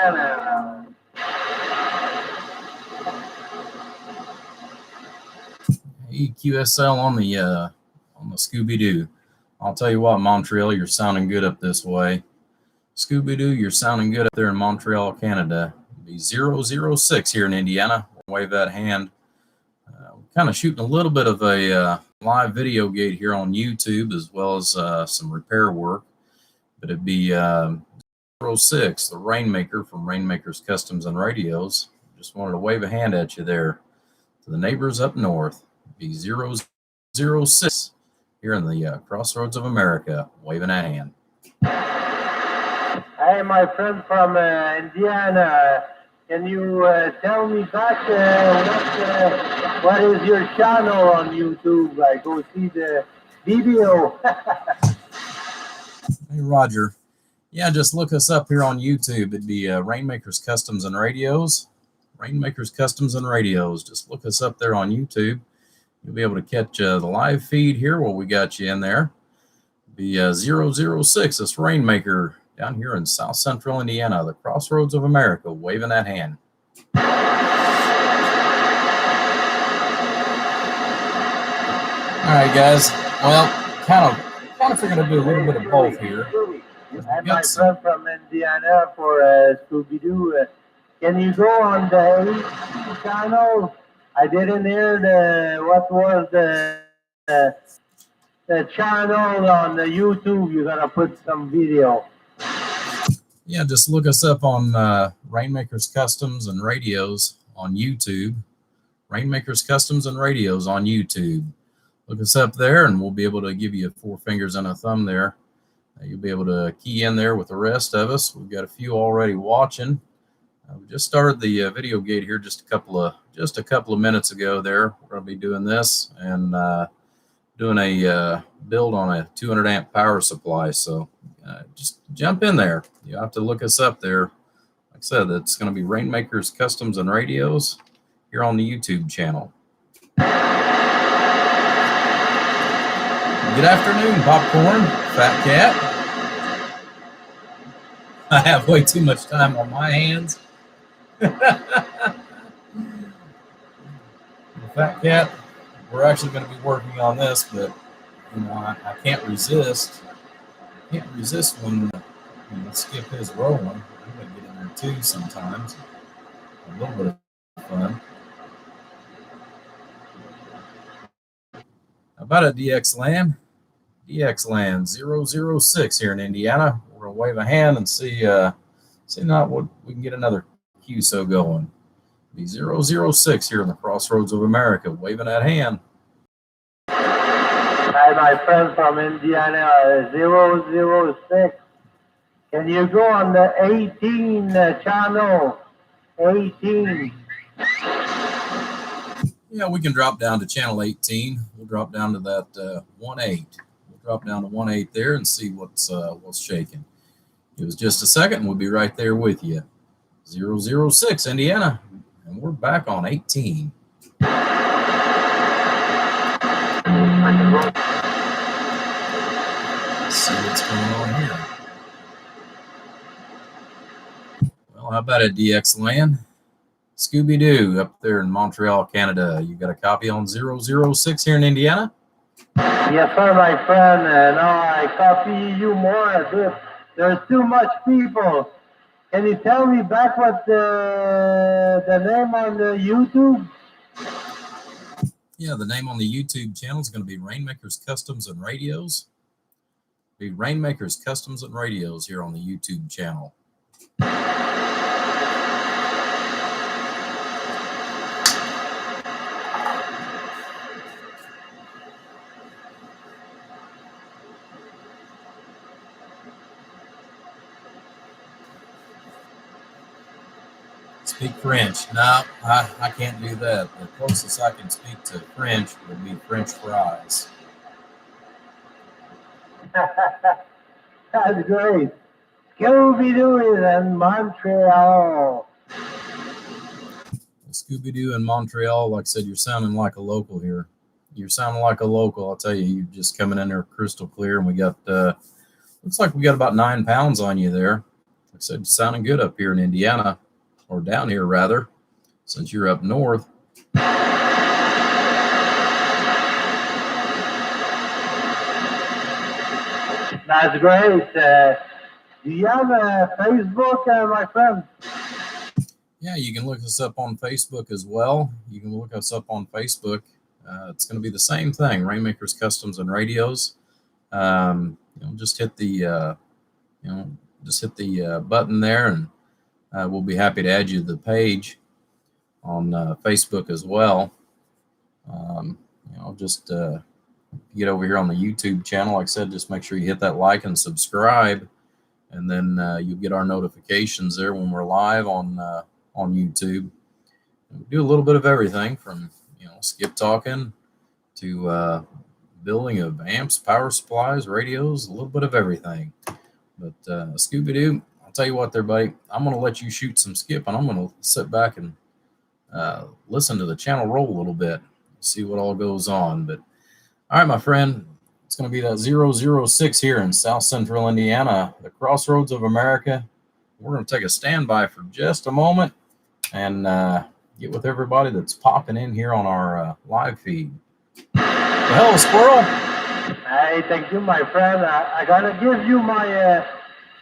Indiana. EQSL on the Scooby-Doo. I'll tell you what, Montreal, you're sounding good up this way. Scooby-Doo, you're sounding good up there in Montreal, Canada. It'll be 006 here in Indiana. Wave that hand. Kind of shooting a little bit of a live video gate here on YouTube, as well as some repair work. But it'd be 06, the Rainmaker from Rainmaker's Customs and Radios. Just wanted to wave a hand at you there. To the neighbors up north, it'd be 006 here in the Crossroads of America, waving a hand. Hey, my friend from Indiana. Can you tell me back what is your channel on YouTube? I go see the video. Hey, Roger. Yeah, just look us up here on YouTube. It'd be Rainmaker's Customs and Radios. Rainmaker's Customs and Radios. Just look us up there on YouTube. You'll be able to catch the live feed here while we got you in there. It'd be 006, this Rainmaker down here in South Central Indiana, the Crossroads of America, waving that hand. All right, guys. Well, kind of figuring to do a little bit of both here. I'm my friend from Indiana for Scooby-Doo. Can you go on the 18 channel? I didn't hear what was the channel on the YouTube. You're gonna put some video. Yeah, just look us up on Rainmaker's Customs and Radios on YouTube. Rainmaker's Customs and Radios on YouTube. Look us up there, and we'll be able to give you 4 fingers and a thumb there. You'll be able to key in there with the rest of us. We've got a few already watching. We just started the video gate here just a couple of minutes ago. There, we're going to be doing this and doing a build on a 200 amp power supply. So just jump in there. You have to look us up there. Like I said, it's going to be Rainmaker's Customs and Radios here on the YouTube channel. Good afternoon, Popcorn, Fat Cat. I have way too much time on my hands. Fat Cat, we're actually going to be working on this, but you know, I can't resist. Can't resist when Skip is rolling. I'm going to get in there too sometimes. A little bit of fun. How about it, DX Land? DX Land 006 here in Indiana. We're going to wave a hand and see not what we can get another QSO going. Be 006 here in the Crossroads of America, waving that hand. Hi, my friend from Indiana, 006. Can you go on the 18 channel? 18. Yeah, we can drop down to channel 18. We'll drop down to that 18. We'll drop down to 18 there and see what's shaking. Give us just a second, and we'll be right there with you. 006 Indiana, and we're back on 18. Let's see what's going on here. Well, how about it, DX Land? Scooby-Doo up there in Montreal, Canada. You got a copy on 006 here in Indiana? Yes, sir, my friend. Now I copy you more a bit. There's too much people. Can you tell me back what the name on the YouTube? Yeah, the name on the YouTube channel is going to be Rainmaker's Customs and Radios. Be Rainmaker's Customs and Radios here on the YouTube channel. Speak French. No, I can't do that. The closest I can speak to French would be French fries. That's great. Scooby-Doo is in Montreal. Scooby-Doo in Montreal, like I said, you're sounding like a local here. You're sounding like a local. I'll tell you, you're just coming in there crystal clear. And we got, looks like we got about 9 pounds on you there. I said, sounding good up here in Indiana, or down here rather, since you're up north. That's great. Do you have a Facebook, my friend? Yeah, you can look us up on Facebook as well. You can look us up on Facebook. It's going to be the same thing, Rainmakers Customs and Radios. Just hit the button there, and we'll be happy to add you to the page on Facebook as well. Just get over here on the YouTube channel. Like I said, just make sure you hit that like and subscribe, and then you'll get our notifications there when we're live on YouTube. And we do a little bit of everything from skip talking to building of amps, power supplies, radios, a little bit of everything. But Scooby-Doo, I'll tell you what there, buddy. I'm going to let you shoot some skip, and I'm going to sit back and listen to the channel roll a little bit, see what all goes on. But all right, my friend, it's going to be that 006 here in South Central Indiana, the crossroads of America. We're going to take a standby for just a moment and get with everybody that's popping in here on our live feed. Well, hello, Squirrel. Hey, thank you, my friend. I gotta give you my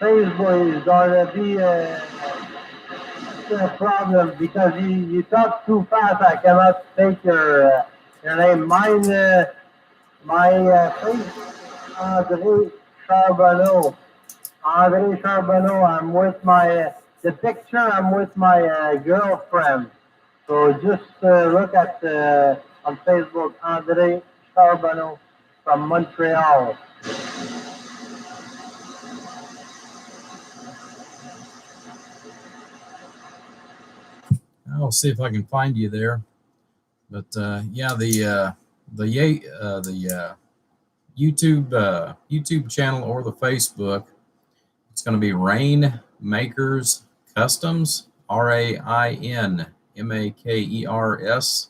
Facebook. It's gonna be a problem because you talk too fast. I cannot take your name. Mine, my Facebook, Andre Charbonneau. Andre Charbonneau. I'm with my the picture. I'm with my girlfriend. So just look at on Facebook, Andre Charbonneau from Montreal. I'll see if I can find you there. But yeah, the YouTube channel or the Facebook, it's going to be Rainmakers Customs, RAINMAKERS.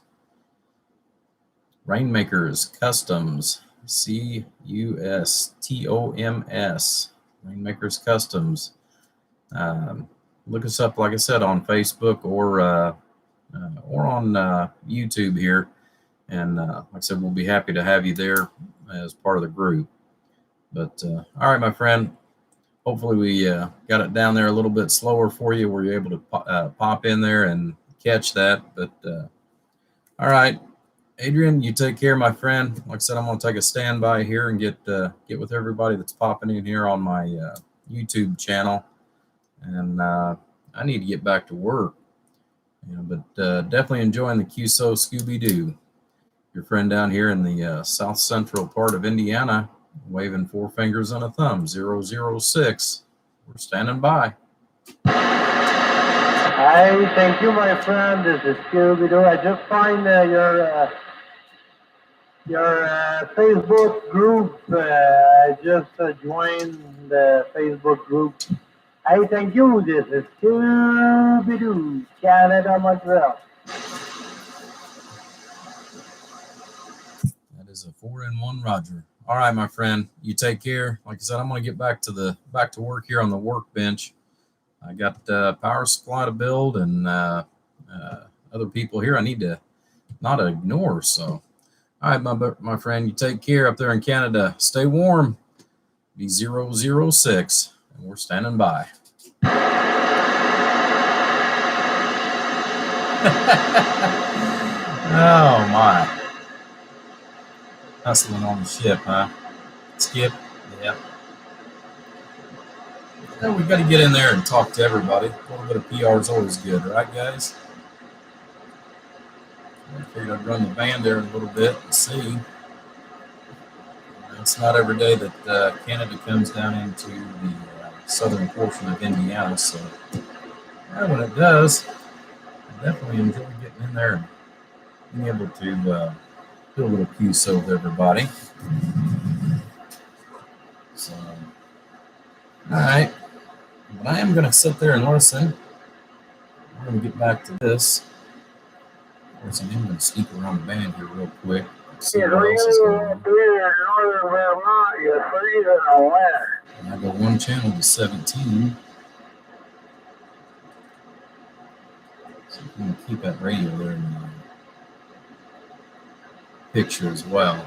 Rainmakers Customs, CUSTOMS. Rainmakers Customs. Look us up, like I said, on Facebook or on YouTube here, and like I said, we'll be happy to have you there as part of the group. But all right, my friend. Hopefully we got it down there a little bit slower for you, where you're able to pop in there and catch that. But all right, Adrian, you take care, my friend. Like I said, I'm going to take a standby here and get with everybody that's popping in here on my YouTube channel. And I need to get back to work, but definitely enjoying the QSO Scooby-Doo. Your friend down here in the south central part of Indiana, waving 4 fingers and a thumb, 006. We're standing by. Hi, thank you, my friend. This is Scooby-Doo. I just find your Facebook group. I just joined the Facebook group. Hey, thank you. This is Scooby-Doo, Canada, Montreal. That is a 4-in-1 Roger. All right, my friend, you take care. Like I said, I'm going to get back to work here on the workbench. I got power supply to build and other people here I need to not ignore. So, all right, my friend, you take care up there in Canada. Stay warm. Be 006, and we're standing by. Oh my! Hustling on the ship, huh? Skip. Yep. Well, we got to get in there and talk to everybody. A little bit of PR is always good, right, guys? I figured I'd run the band there a little bit and see. It's not every day that Canada comes down into the southern portion of Indiana, so when it does, I definitely enjoy getting in there and being able to do a little QSO with everybody. So, all right. But I am going to sit there and listen. I'm going to get back to this. Of course, I am going to sneak around the band here real quick. See what else is going on. And I go one channel to 17. So you can keep that radio there in the picture as well.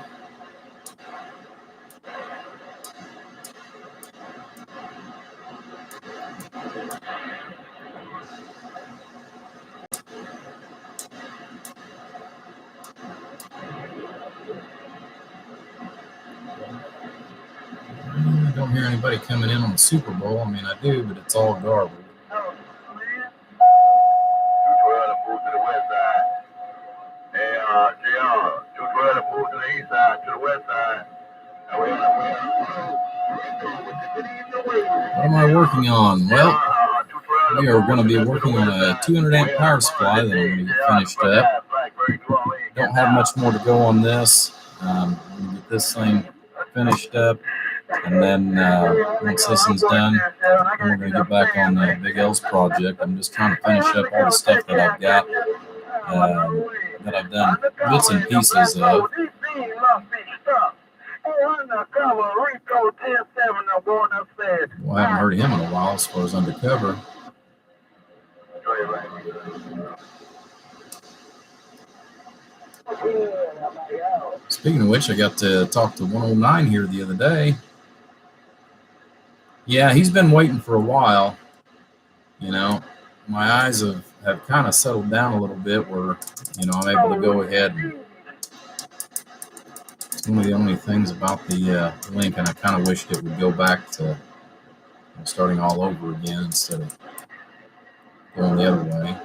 I don't hear anybody coming in on the Super Bowl. I mean, I do, but it's all garbled. What am I working on? Well, we are going to be working on a 200 amp power supply that I'm going to get finished up. Don't have much more to go on this. I'm going to get this thing finished up, and then once this one's done, then we're going to get back on the Big L's project. I'm just trying to finish up all the stuff that I've got, that I've done bits and pieces of. Well, I haven't heard him in a while as far as undercover. Speaking of which, I got to talk to 109 here the other day. Yeah, he's been waiting for a while. You know, my eyes have kind of settled down a little bit where, you know, I'm able to go ahead and it's one of the only things about the link, and I kind of wished it would go back to starting all over again instead of going the other way.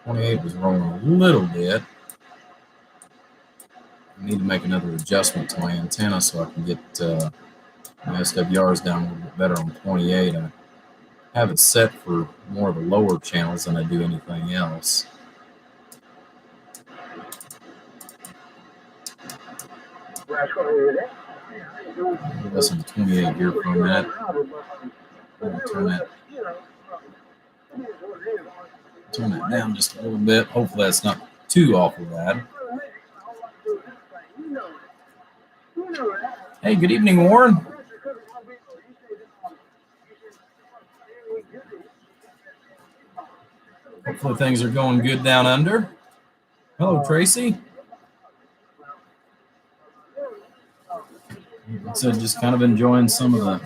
28 was rolling a little bit. I need to make another adjustment to my antenna so I can get my SWRs down a little bit better on 28. I have it set for more of the lower channels than I do anything else. Listen to 28 here for a minute. Turn that down just a little bit. Hopefully that's not too awful bad. Hey, good evening, Warren. Hopefully things are going good down under. Hello, Tracy. So just kind of enjoying some of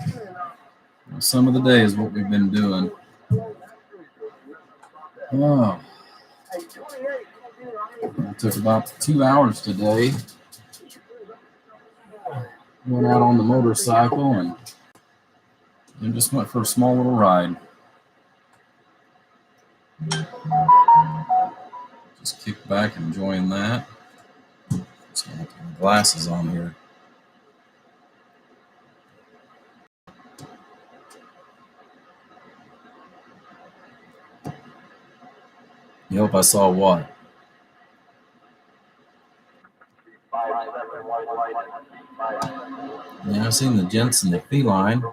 the days what we've been doing. Oh, it took about 2 hours today. Went out on the motorcycle and just went for a small little ride. Just kick back, enjoying that. Just gonna put my glasses on here. You hope I saw what? Yeah, I've seen the gents in the feline.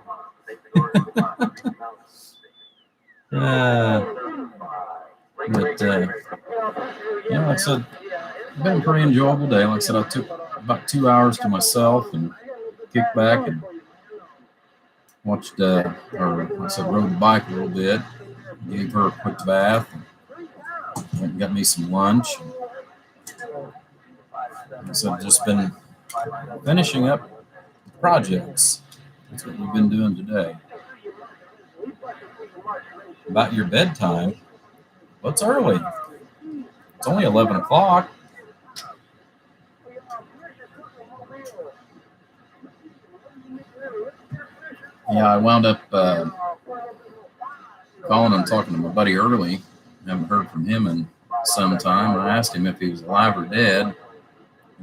But yeah, like I said, it's been a pretty enjoyable day. Like I said, I took about 2 hours to myself and kicked back and watched, or like I said, rode the bike a little bit, gave her a quick bath, and went and got me some lunch. And so I've just been finishing up projects. That's what we've been doing today. About your bedtime? Well, it's early. It's only 11 o'clock. Yeah, I wound up calling and talking to my buddy early. Haven't heard from him in some time. I asked him if he was alive or dead.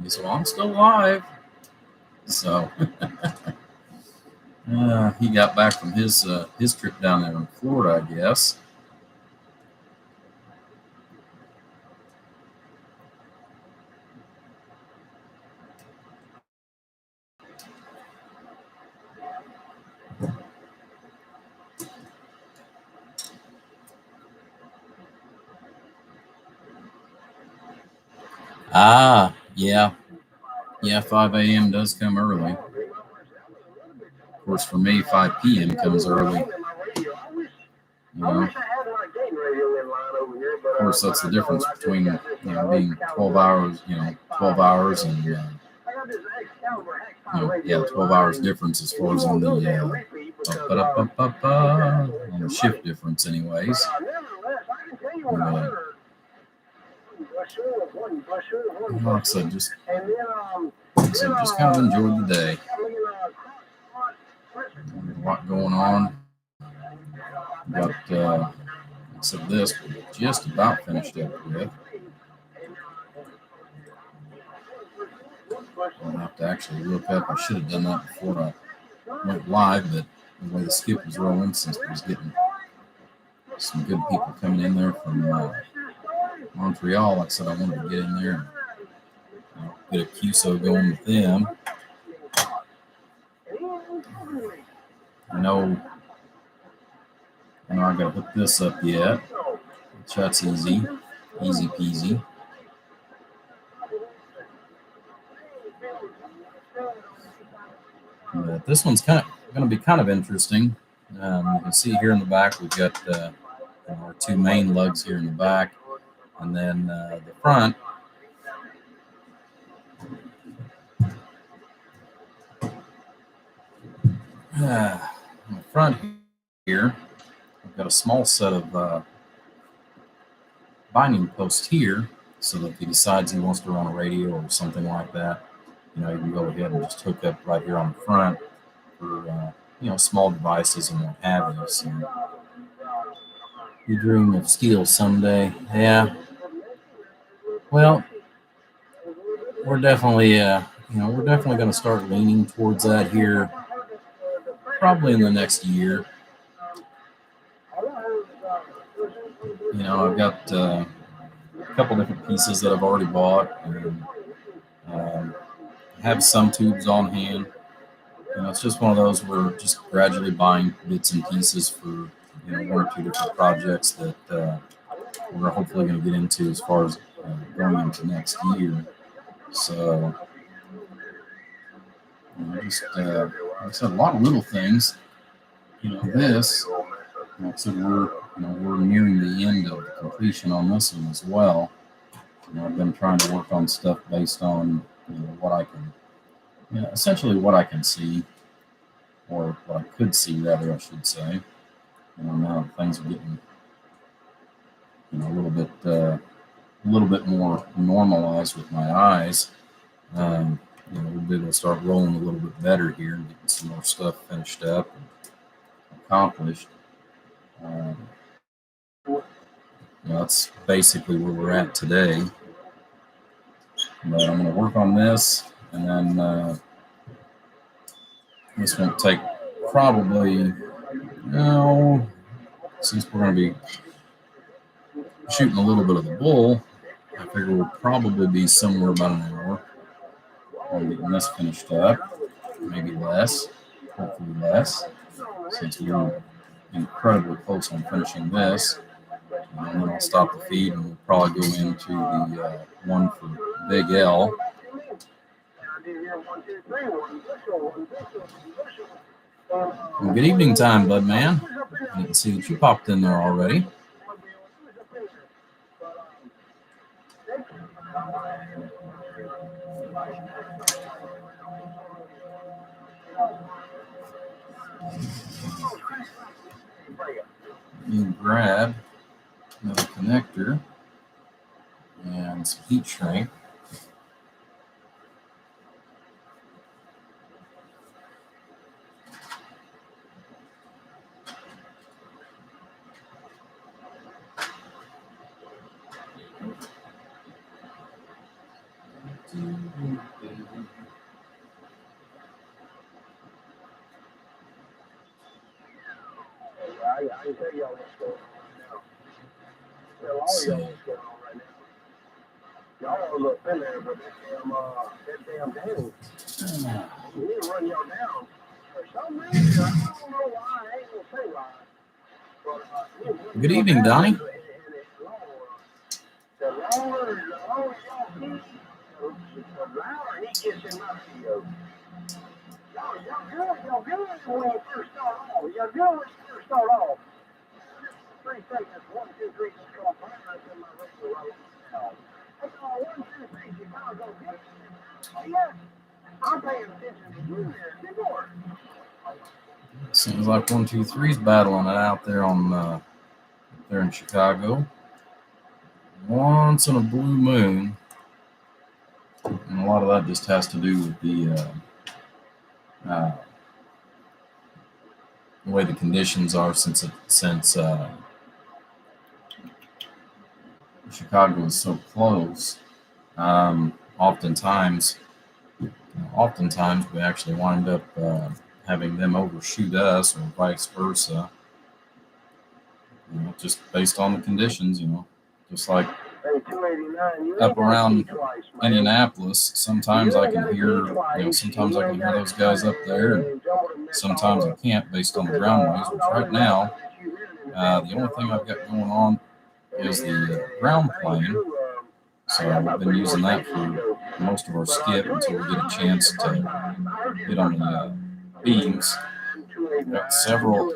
He said, well, I'm still alive. So he got back from his trip down there in Florida, I guess. Yeah. 5 a.m. does come early. Of course, for me, 5 p.m. comes early. know, of course, that's the difference between, being 12 hours, 12 hours and, 12 hours difference as far as on the, on the shift difference anyways. Like I said, just kind of enjoyed the day. A lot going on. But so this we're just about finished up with. I'll have to actually look up. I should have done that before I went live, but the way the skip was rolling, since we was getting some good people coming in there from Montreal, like I said, I wanted to get in there and get a QSO going with them. I know I got to hook this up yet, which that's easy peasy. But this one's going to be kind of interesting. You can see here in the back we've got our two main lugs here in the back, and then the front. In the front here, I've got a small set of binding posts here, so that if he decides he wants to run a radio or something like that, you can go ahead and just hook up right here on the front for small devices and what have you. So you dream of steel someday, yeah. Well, we're definitely going to start leaning towards that here, probably in the next year. I've got a couple different pieces that I've already bought, and have some tubes on hand. It's just one of those we're just gradually buying bits and pieces for one or two different projects that we're hopefully going to get into as far as going into next year. So just like I said, a lot of little things. This, like I said, we're nearing the end of the completion on this one as well. I've been trying to work on stuff based on what I can, essentially what I can see, or what I could see, rather, I should say. Now things are getting a little bit more normalized with my eyes. We'll be able to start rolling a little bit better here and getting some more stuff finished up and accomplished. That's basically where we're at today. But I'm going to work on this, and then this won't take probably, since we're going to be shooting a little bit of the bull, I figure we'll probably be somewhere about an hour on getting this finished up, maybe less, hopefully less, since we're incredibly close on finishing this. And then I'll stop the feed, and we'll probably go into the one for Big L. Well, good evening time, bud man. I didn't see that you popped in there already. You grab another connector and some heat shrink. I can tell y'all what's going on right now. Tell all y'all what's going on right now. Y'all don't look in there, but that damn Danny, he need to run y'all down. For some reason, I don't know why, I ain't gonna say why. But, good evening, Donnie. The longer y'all keep, the louder he gets in my video. Y'all good when you first start off. Y'all good when you first start off. mistake. That's 1, 2, 3, just come on. I said my radio right now. That's all 1, 2, 3, Chicago. Yes, I'm paying attention to you there. Good Lord. Seems like 1, 2, 3's battling it out there on there in Chicago. Once in a blue moon, and a lot of that just has to do with the way the conditions are since Chicago is so close. Oftentimes we actually wind up having them overshoot us or vice versa. Just based on the conditions, just like up around Indianapolis, sometimes I can hear those guys up there, and sometimes I can't based on the ground waves. Which right now, the only thing I've got going on is the ground plane. So we've been using that for most of our skip until we get a chance to get on the beams. I've got several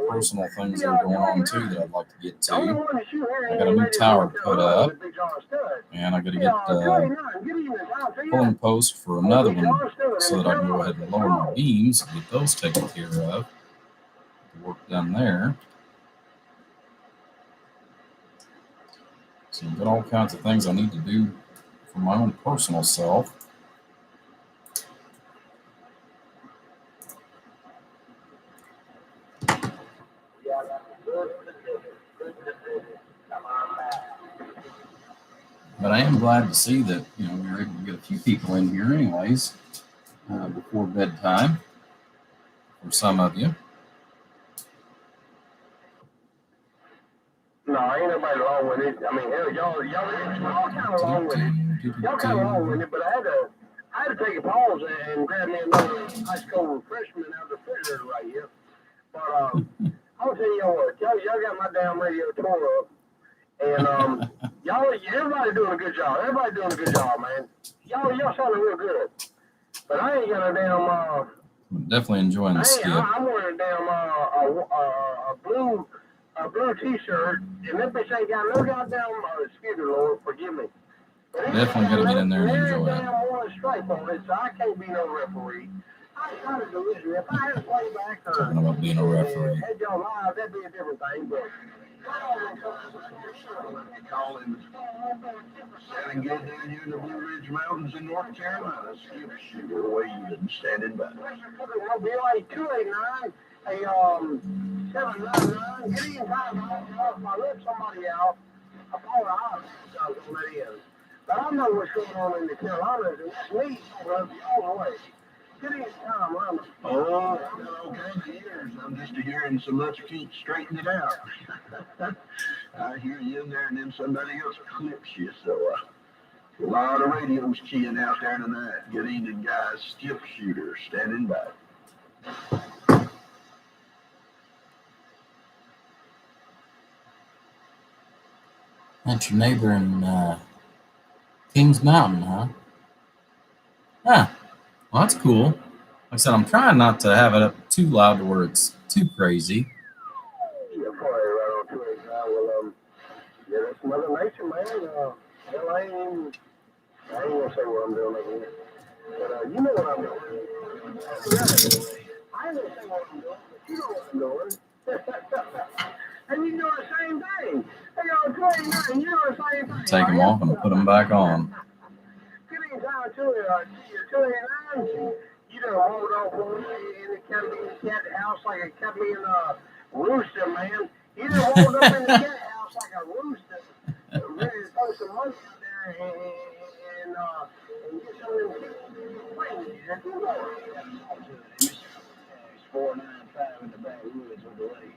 personal things that are going on too that I'd like to get to. I got a new tower put up, and I got to get pulling post for another one so that I can go ahead and lower my beams and get those taken care of. The work done there. So I've got all kinds of things I need to do for my own personal self. But I am glad to see that, we're able to get a few people in here anyways, before bedtime, for some of you. No, ain't nobody wrong with it. I mean, hell, y'all kind of wrong with it. Y'all kind of wrong with it, but I had to take a pause and grab me another ice cold refreshment out of the refrigerator right here. But I'm gonna tell you what, y'all got my damn radio tore up, and everybody doing a good job. Everybody doing a good job, man. Y'all sounding real good. But I ain't got a damn. I'm definitely enjoying the skip. I'm wearing a damn a blue T-shirt, and that bitch ain't got no goddamn excuse Lord, forgive me. Definitely got to get in there and enjoy it. One stripe on it, so I can't be no referee. I try to do it. If I had to play back or talking about being a referee, had y'all live, that'd be a different thing. But Collins, standing good down here in the Blue Ridge Mountains in North Carolina. Skip shooter waving, standing by. BLA 289, a 799. Get in time. I let somebody out. I thought I was going to let in. But I know what's going on in the Carolinas, and that's me all the way. Get in time, Rama. Oh, I've been all kinds of years. I'm just hearing so much keep straighten it out. I hear you in there, and then somebody else clips you. So a lot of radios keying out there tonight. Good evening, guys. Skip shooter standing by. That's your neighbor in Kings Mountain, huh? Huh. Well, that's cool. Like I said, I'm trying not to have it up too loud to where it's too crazy. Yeah, probably right on 289. Well, yeah, that's Mother Nature, man. Hell, I ain't gonna say what I'm doing over here. But you know what I'm doing. I ain't gonna say what I'm doing, but you know what I'm doing. And you do the same thing. Hey, yo, 289, you do the same thing. Take them off and put them back on. Good time to it. 289, you done rolled off on me in the cat house like a cat being a rooster, man. You done rolled up in the cat house like a rooster, ready to throw some money out there and get some of them wings. It's 495 in the backwoods of the lake.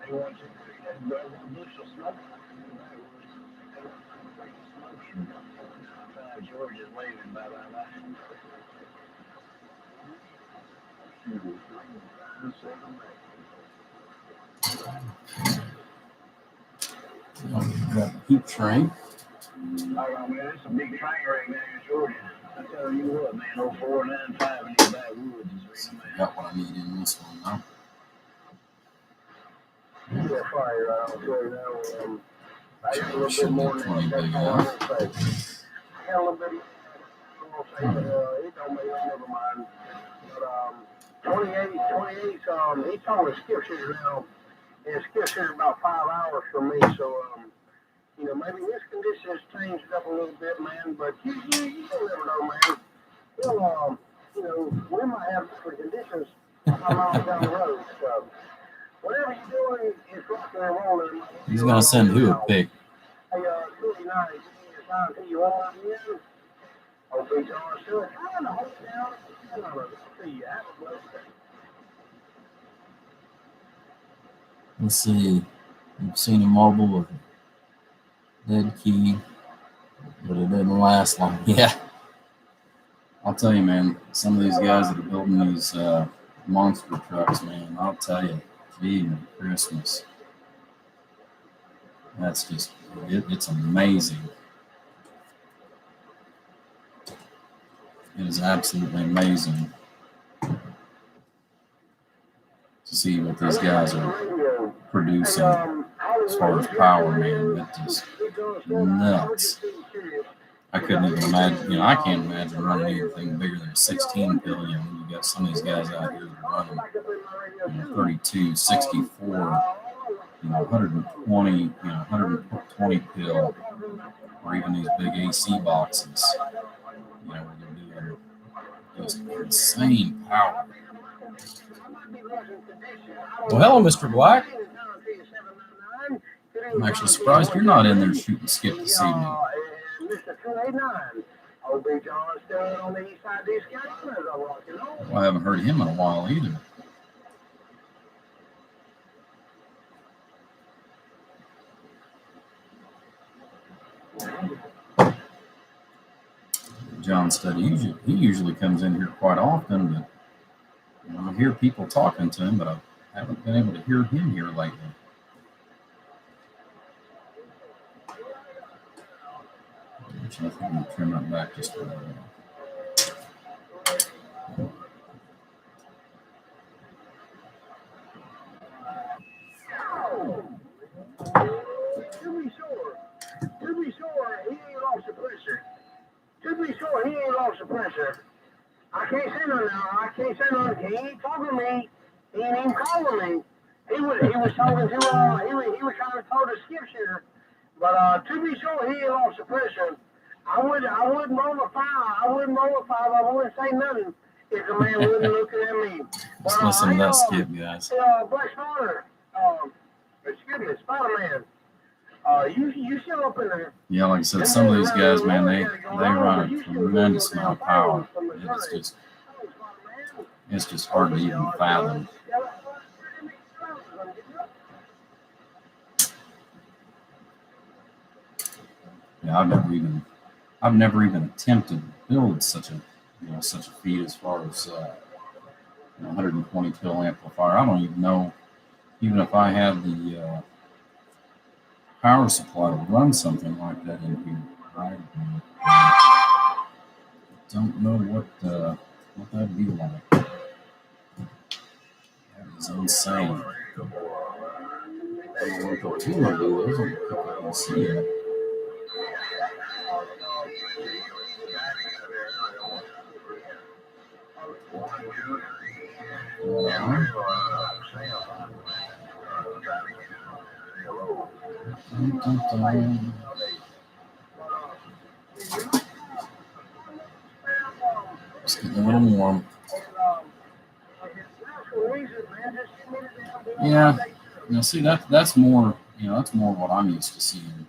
They want you to grab a bushel smoke. Georgia's waving bye-bye. Got the heat train. Oh, man, it's a big train right now in Georgia. I tell you what, man, 0495 in these backwoods is real, man. Got what I need in this one now. Yeah, fire right on through now. I got a little bit Should more be than 20 that. big That's all I'm enough. gonna say. I got a little bit more, I'm gonna say, but it don't make never mind. But 28, he told us skip shooter now, and skip shooter about 5 hours from me, so you know, maybe his conditions changed up a little bit, man. But you don't never know, man. Well, you know, we might have different conditions a mile down the road. So whatever you're doing is rocking and rolling. He's gonna send who a pic? Hey, 29, give me your sign to you all again. Hope he's on still trying to hold down. See you. Have a blessed day. Let's see. I've seen a mobile with a dead key, but it didn't last long. Yeah. I'll tell you, man, some of these guys that are building these monster trucks, man, I'll tell you, gee, Christmas. That's just, it's amazing. It is absolutely amazing to see what these guys are producing as far as power, man. It's just nuts. I couldn't even imagine, you know, I can't imagine running anything bigger than a 16 pill. You know, you got some of these guys out here that are running, you know, 32, 64, you know, 120, you know, 120 pill, or even these big AC boxes, you know, where they're doing just insane power. Well, hello, Mr. Black. I'm actually surprised you're not in there shooting skip this evening. Mr. 289. OB John still on the east side of these guys. Well, I haven't heard him in a while either. John Study, he usually comes in here quite often, but you know, I hear people talking to him, but I haven't been able to hear him here lately. Actually, I think I'm going to trim that back just a little bit. To be sure, he ain't lost the pressure. To be sure, he ain't lost the pressure. I can't say no now. I can't say no. He ain't talking to me. He ain't even calling me. He was talking to he was trying to talk to skip shooter. But to be sure, he ain't lost the pressure. I wouldn't mollify. I wouldn't say nothing if the man wasn't looking at me. Let's listen to that skip, guys. Black Spider, excuse me, Spider-Man. You still up in there? Yeah, like I said, some of these guys, man, they run a tremendous amount of power. It's just hard to even fathom. Yeah, I've never even attempted to build such a feat as far as 120 pill amplifier. I don't even know, even if I had the power supply to run something like that in here. I don't know what that'd be like. That is insane. I don't know what the tool do. Those are the see it. Just getting a little warm. Yeah, see that's more, that's more what I'm used to seeing.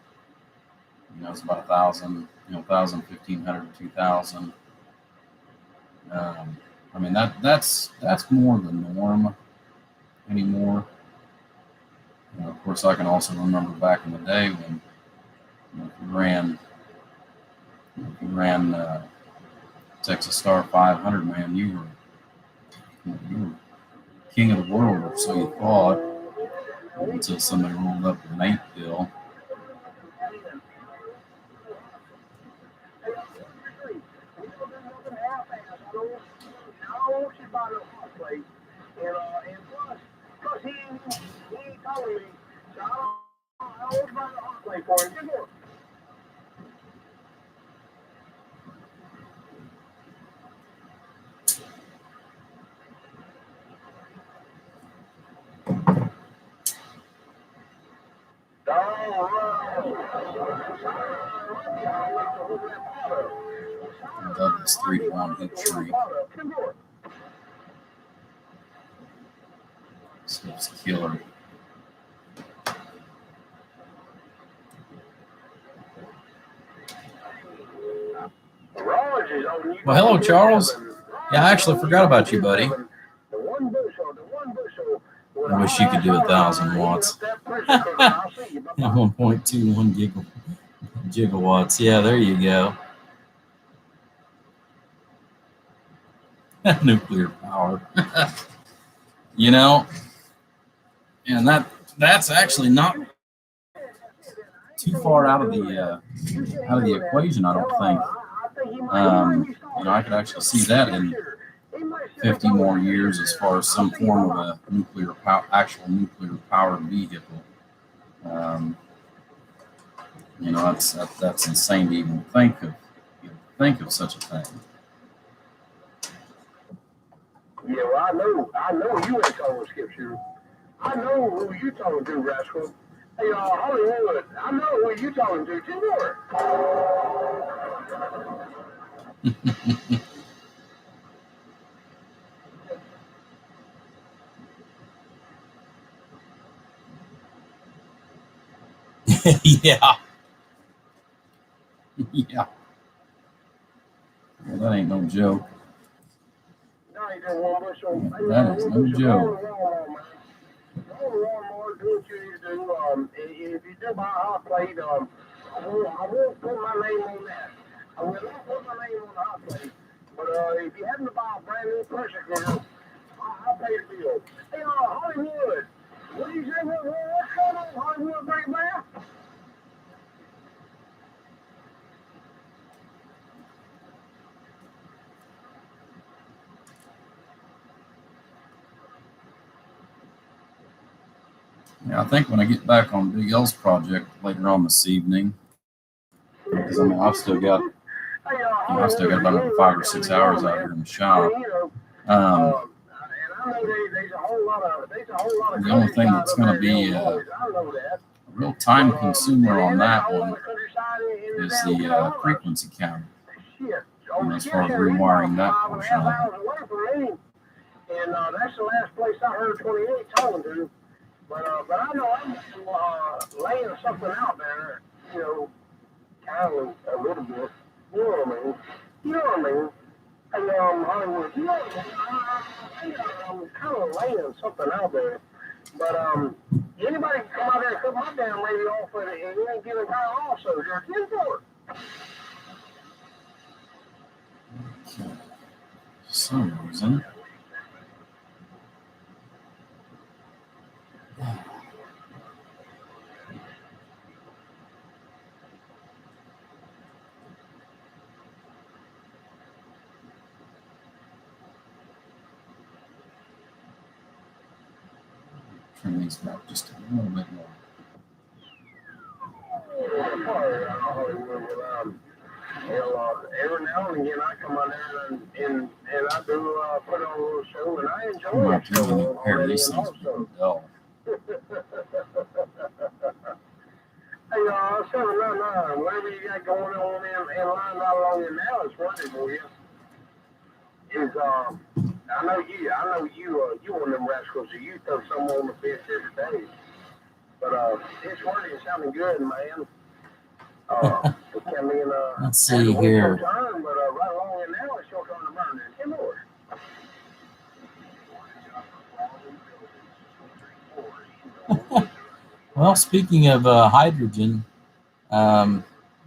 It's about 1,000, 1,000, 1,500, 2,000. I mean that's more the norm anymore. Of course, I can also remember back in the day when we ran If you ran Texas Star 500, man, you were king of the world, or so you thought, until somebody rolled up with an 8 bill. Plus he ain't calling me, so I don't buy the hot plate for him. Just look. Douglas 3-1 hit tree. Slips killer. Well, hello, Charles. Yeah, I actually forgot about you, buddy. I wish you could do 1,000 watts. 1.21 gigawatts. Yeah, there you go. Nuclear power. You know, and that's actually not too far out of the equation, I don't think. You know, I could actually see that in 50 more years as far as some form of a actual nuclear powered vehicle. You know, that's insane to even think of such a thing. Yeah, well, I know you ain't talking scripture. I know who you talking to, Rascal. Hey, Hollywood, I know who you talking to. Timor. Yeah. Yeah. Well, that ain't no joke. That is no joke. If you do buy a hot plate, I won't put my name on that. I will not put my name on the hot plate. But if you happen to buy a brand new pressure cooker, I'll pay the bill. Hey, Hollywood, what do you say? What's going on, Hollywood, Great Man? Yeah, I think when I get back on Big L's project later on this evening, because I mean I've still got about 5 or 6 hours out here in the shop. The only thing that's going to be a real time consumer on that one is the frequency counter. And as far as rewiring that portion of it. And that's the last place I heard 28 talking to. But I know I'm laying something out there, you know, kind of a little bit. You know what I mean? You know what I mean? Hey, Hollywood, you know what I mean? I'm kind of laying something out there. But anybody can come out there and cut my damn radio off with it, and you ain't giving power also. You're in for it. For some reason. Turn these back just a little bit more. Every now and again, I come on there and I do put on a little show, and I enjoy it. These things dull. Hey, 799, whatever you got going on in line not along in now is running for you. Is I know you one of them rascals. You throw some on the fish every day, but it's working, it's sounding good, man. Let's see here. Turn, but right along in now, it's your turn to burn it. Hey, Lord. Well, speaking of hydrogen,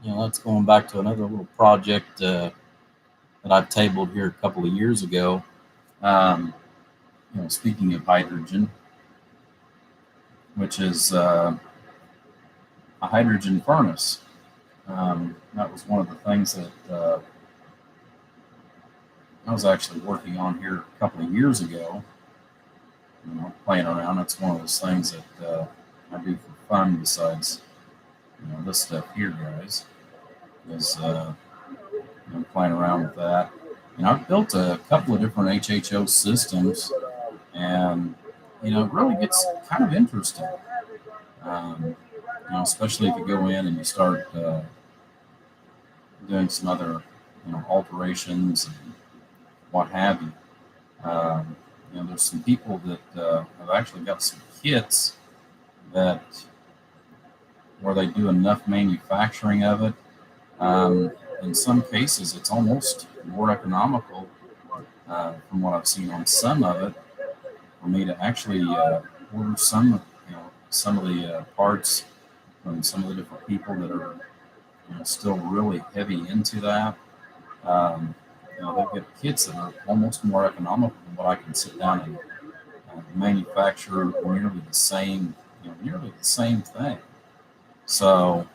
That's going back to another little project that I tabled here a couple of years ago. Um, speaking of hydrogen, which is a hydrogen furnace. That was one of the things that I was actually working on here a couple of years ago. Playing around. It's one of those things that I do for fun. Besides, this stuff here, guys, is playing around with that. And I've built a couple of different HHO systems, and it really gets kind of interesting. Especially if you go in and you start doing some other, alterations and what have you. There's some people that have actually got some kits that where they do enough manufacturing of it. In some cases, it's almost more economical, from what I've seen on some of it, for me to actually order some of the parts from some of the different people that are still really heavy into that. They've got kits that are almost more economical than what I can sit down and manufacture nearly the same thing. So,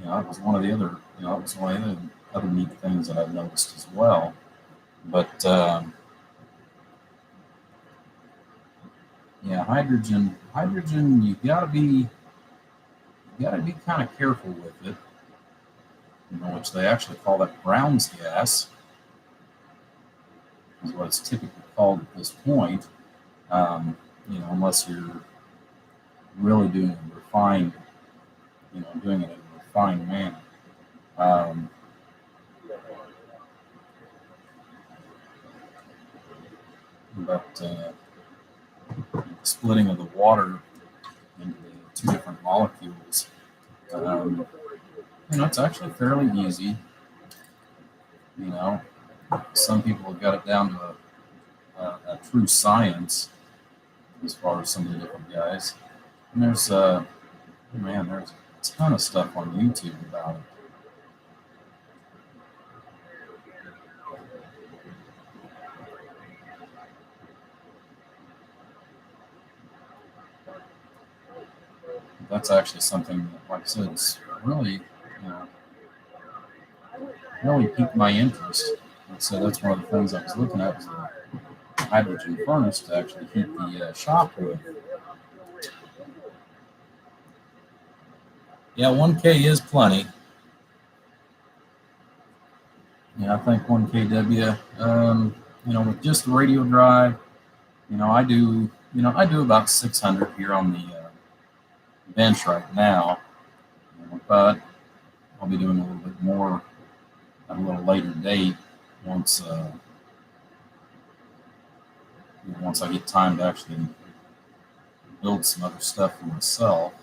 that was one of the other, that was one of the other neat things that I've noticed as well. But hydrogen, you gotta be kind of careful with it. Which they actually call that Brown's gas, is what it's typically called at this point. Unless you're really doing it refined, doing it in a refined manner. But splitting of the water into the two different molecules, it's actually fairly easy. Some people have got it down to a true science as far as some of the different guys. And there's there's a ton of stuff on YouTube about it. That's actually something that, like I said, it's really, really piqued my interest. So that's one of the things I was looking at was the hydrogen furnace to actually heat the shop with. Yeah, 1K is plenty. I think 1 kW. With just the radio drive, I do about 600 here on the bench right now, but I'll be doing a little bit more at a little later date once I get time to actually build some other stuff for myself.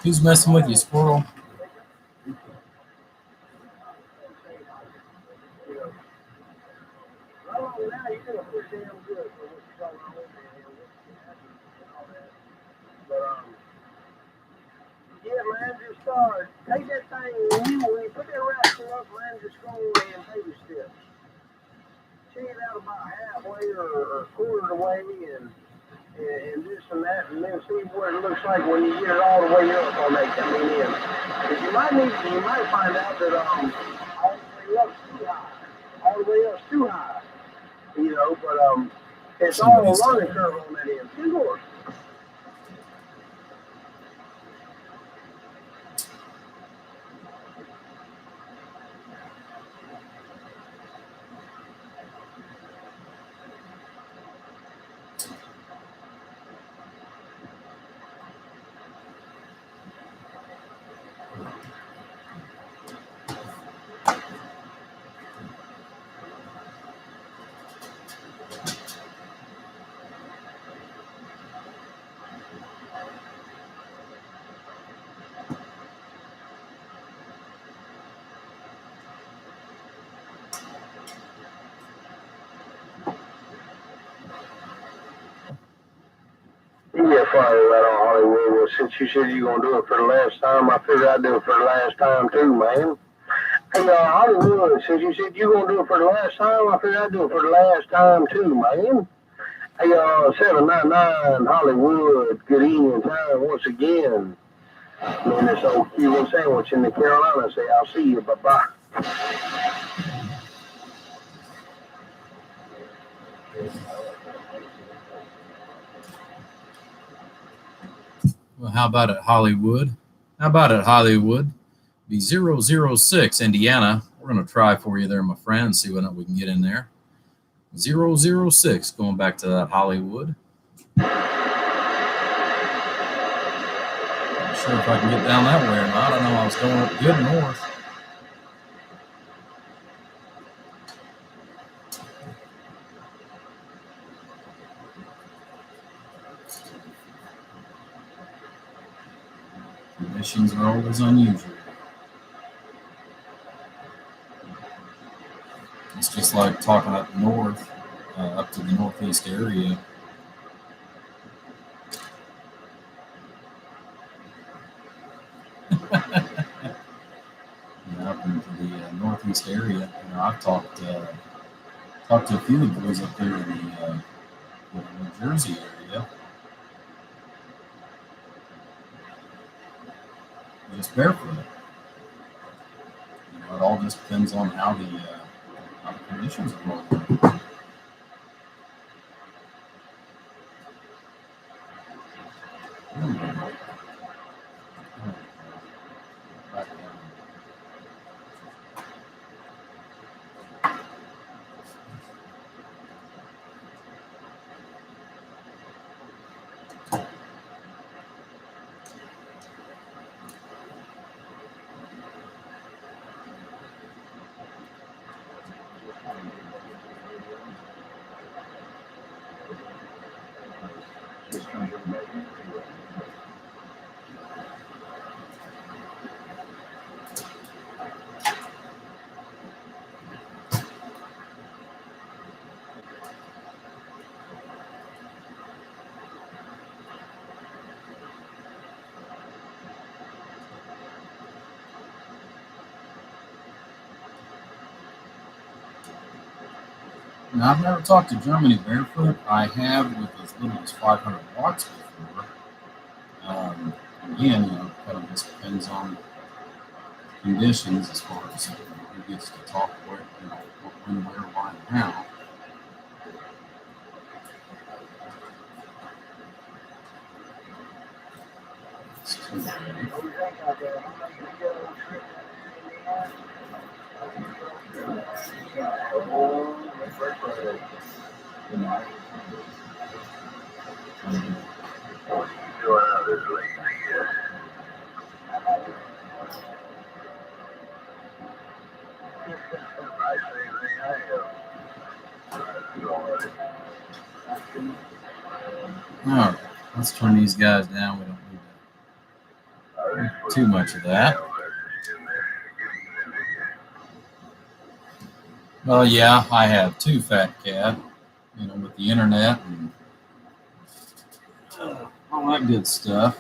Who's messing with you, squirrel? Yeah, man, just take that thing when you put that rascal up, man, just go in baby steps. Check it out about halfway or a quarter of the way and this and that, and then see what it looks like when you get it all the way up on that coming in. Because you might find out that all the way up's too high. All the way up's too high. But it's all a learning curve on that end. Sure. fire right on Hollywood. Well, since you said you're going to do it for the last time, I figured I'd do it for the last time too, man. Hey, Hollywood, since you said you're going to do it for the last time, I figured I'd do it for the last time too, man. Hey, 799 Hollywood, good evening time once again. Man, it's old Cuban sandwich in the Carolina. Say, I'll see you. Bye-bye. Well, how about it, Hollywood? How about it, Hollywood? Be 006, Indiana. We're going to try for you there, my friend, see what we can get in there. 006, going back to that Hollywood. Not sure if I can get down that way or not. I know I was going up good north. Conditions are always unusual. It's just like talking up north, up to the northeast area. Up into the northeast area. I've talked to a few of the boys up there in the New Jersey area. Just barefoot. It all just depends on how the conditions are rolling. Now, I've never talked to Germany barefoot. I have with as little as 500 watts before. Again, kind of just depends on conditions as far as who gets to talk where, when, where, why, and how. All right, let's turn these guys down. We don't need too much of that. Well, yeah, I have two Fat Cat, with the internet and all that good stuff.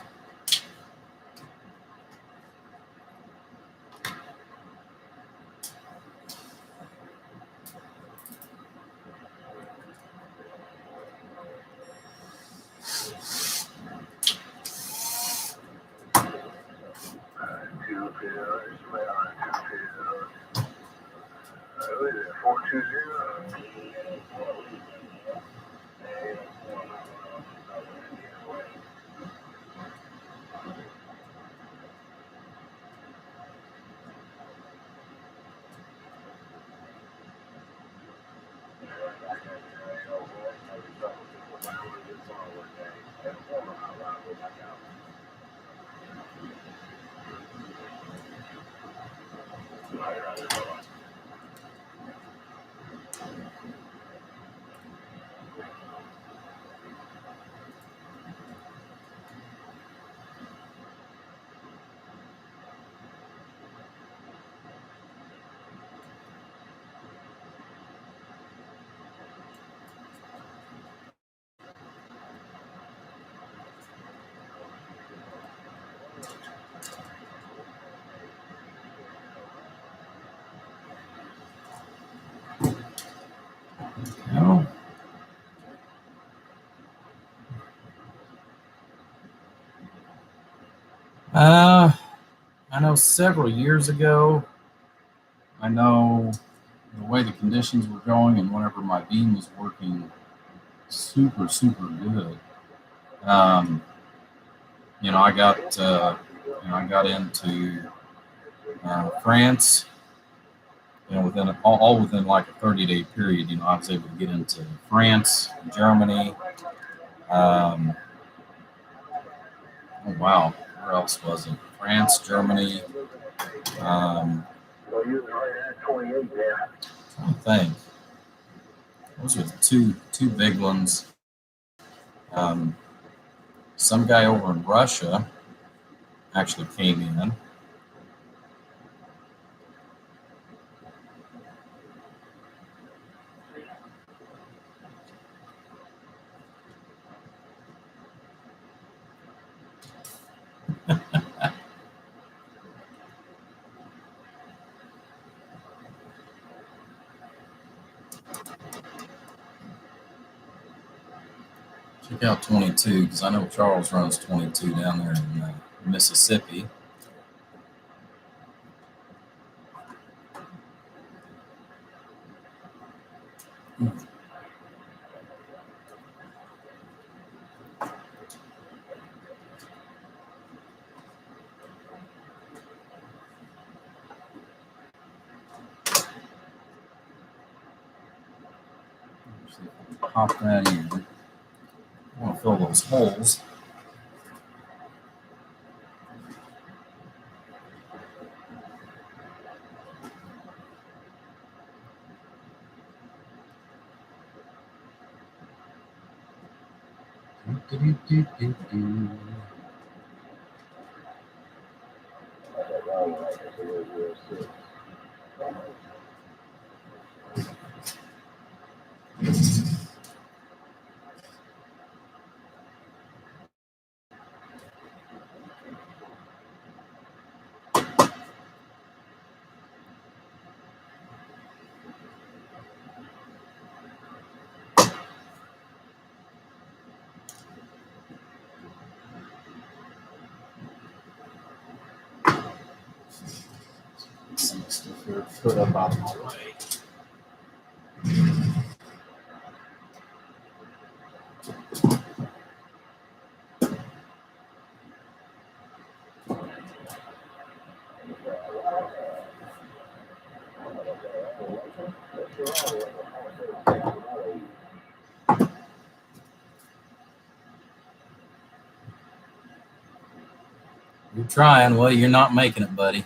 No. I know several years ago, I know the way the conditions were going and whenever my beam was working super good. I got into France, within all within like a 30-day period. I was able to get into France, Germany. Oh wow, where else was it? France, Germany. Well, you're right at 28 there. I think those were two big ones. Some guy over in Russia actually came in. Check out 22 because I know Charles runs 22 down there in Mississippi. Pop that in. I want to fill those holes. Foot up out of my way. You're trying. Well, you're not making it, buddy.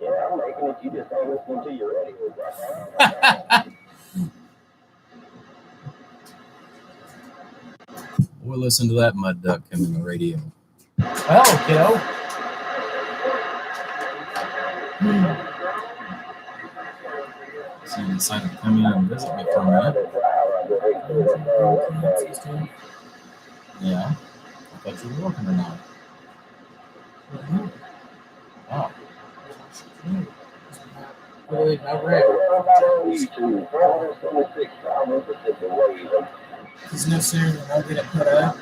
Yeah, I'm making it. You just ain't listening to your radio. We'll listen to that mud duck come in the radio. Hello, kiddo. So you decided to come in and visit me for a minute. Yeah. I thought you were working or not. Oh. Really, not right. It's necessary to not get it put up.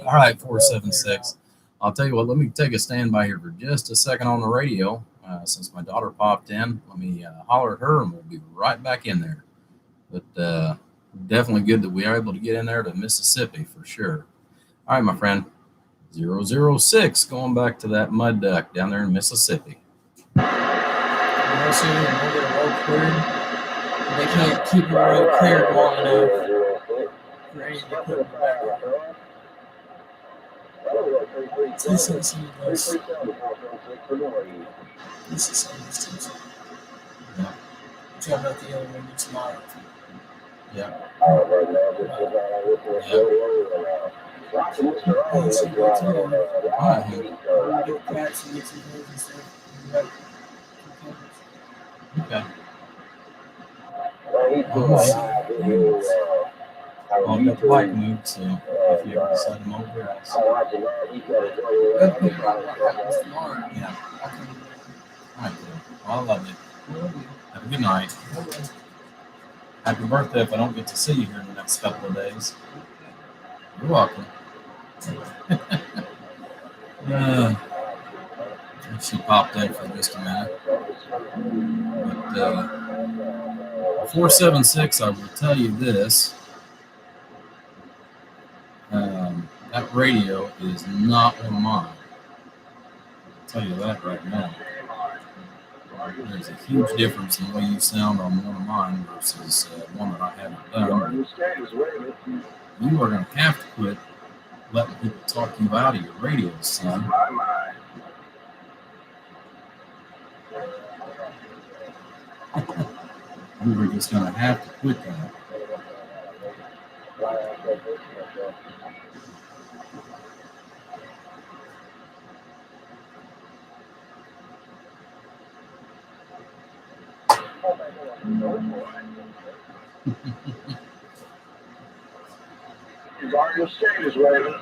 All right, 476. I'll tell you what, let me take a standby here for just a second on the radio. Since my daughter popped in, let me holler at her and we'll be right back in there. But definitely good that we are able to get in there to Mississippi for sure. All right, my friend. 006 going back to that mud duck down there in Mississippi. They can't keep the road cleared long enough for any of the equipment back. This is some of those. This is some of those things. Yeah. Talk about the other one that's not. Yeah. Hey, so go to get cats and get some hose and stuff. Okay. Well, I've got the bike moved, so if you ever decide to mow grass. Good thing about happens tomorrow. Yeah. All right, cool. Well, I love you. Have a good night. Happy birthday if I don't get to see you here in the next couple of days. You're welcome. She popped in for just a minute. But 476, I will tell you this. That radio is not one of mine. I'll tell you that right now. There's a huge difference in the way you sound on one of mine versus one that I haven't done. You are going to have to quit letting people talk you out of your radio, son. You are just going to have to quit that. Garden State is waving.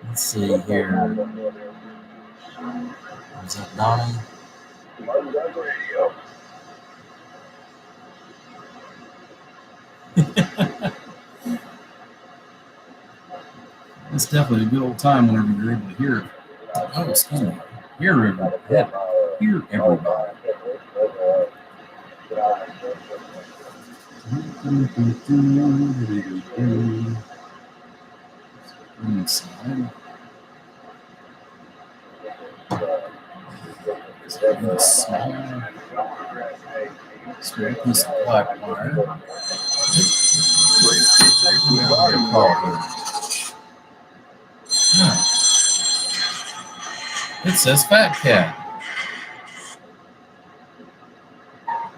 Let's see here. Is that Donnie? Radio. It's definitely a good old time whenever you're able to hear it. Oh, excuse me. Hear everybody. Hear everybody. Inside. Small piece of black wire. It says Fat Cat.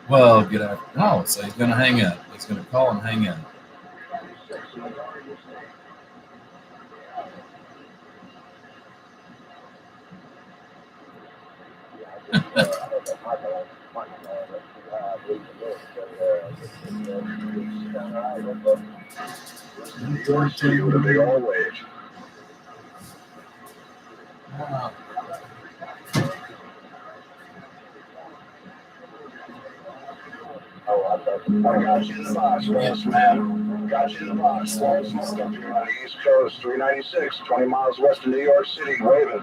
Well, good afternoon. Oh, so he's going to hang up. He's going to call and hang up. With a big old wave. I got you in the box, Ross, man. Got you in the box. Long smoke up here on the East Coast, 396, 20 miles west of New York City, waving.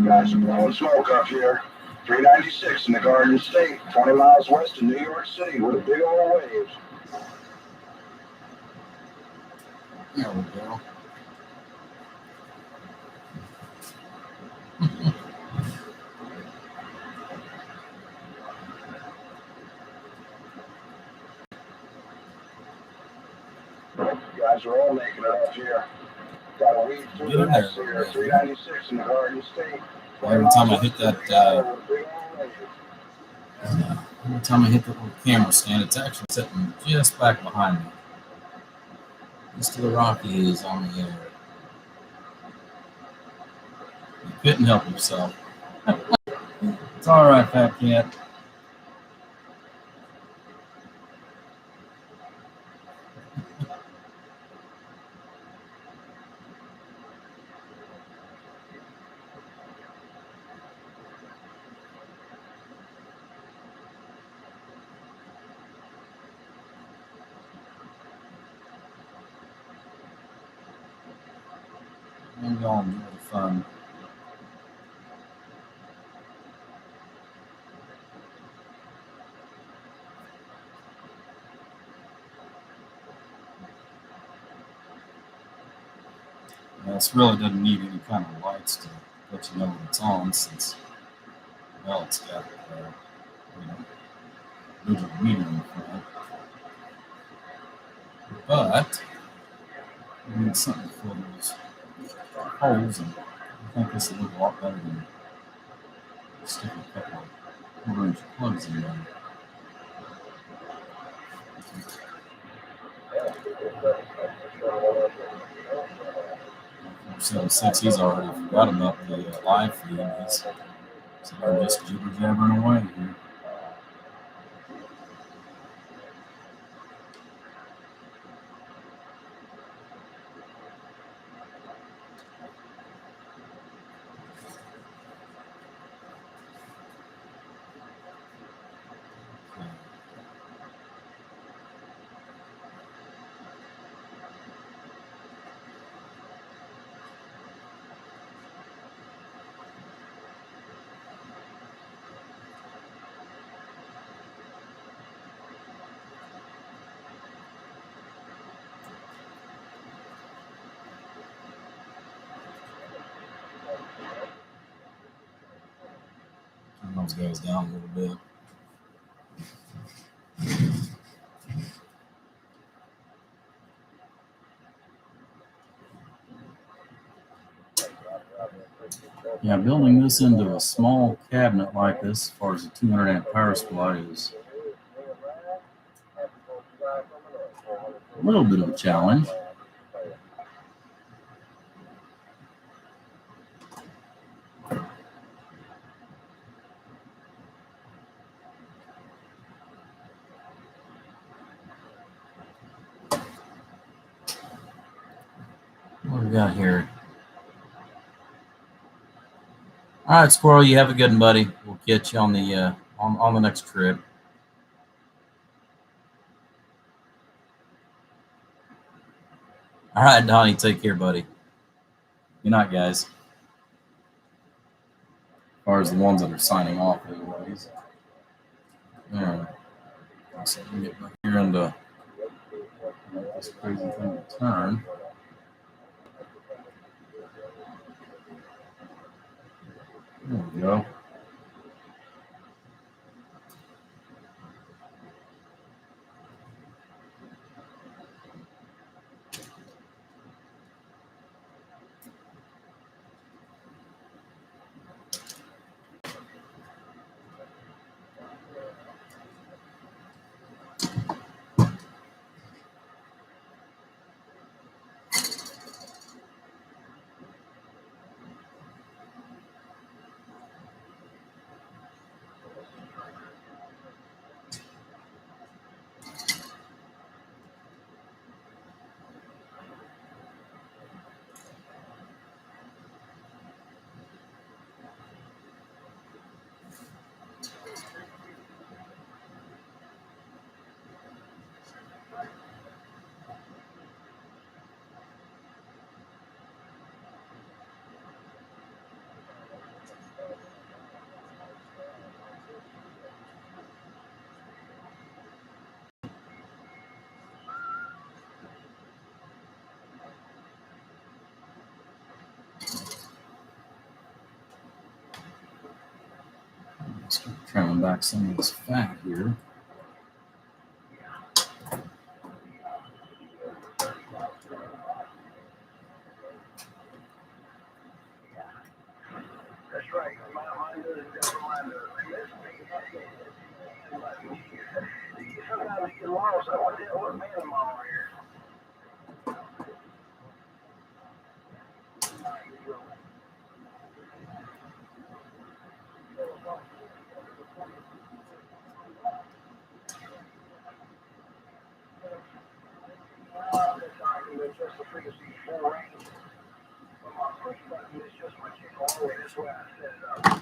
Guys are blowing smoke up here. 396 in the Garden State, 20 miles west of New York City with a big old wave. There we go. You guys are all making it up here. Got to weed through the next here. 396 in the Garden State. Every time I hit that, every time I hit the little camera stand, it's actually sitting just back behind me. Mr. the Rocky is on the air. You couldn't help yourself. It's all right, Fat Cat. I'm going to enjoy the fun. Yeah, this really doesn't need any kind of lights to let you know that it's on, since, well, it's got, digital meter in front. But we need something to fill those holes, and think this will look a lot better than sticking a couple of quarter-inch plugs in there. 476, he's already forgot about the live feed. He's just jibber jabbering away here. Turn those guys down a little bit. Yeah, building this into a small cabinet like this, as far as a 200 amp power supply, is a little bit of a challenge. What do we got here? All right, Squirrel, you have a good one, buddy. We'll catch you on the on the next trip. All right, Donnie, take care, buddy. Good night, guys. As far as the ones that are signing off, anyways. All right. So let me get back here into this crazy thing to turn. There we go. Start trimming back some of this fat here. That's right. Mine does. Mine does. Sometimes you get lost. What man am I over here? Just the frequency 4 range. My push button is just my kick all the way this way. I set it up.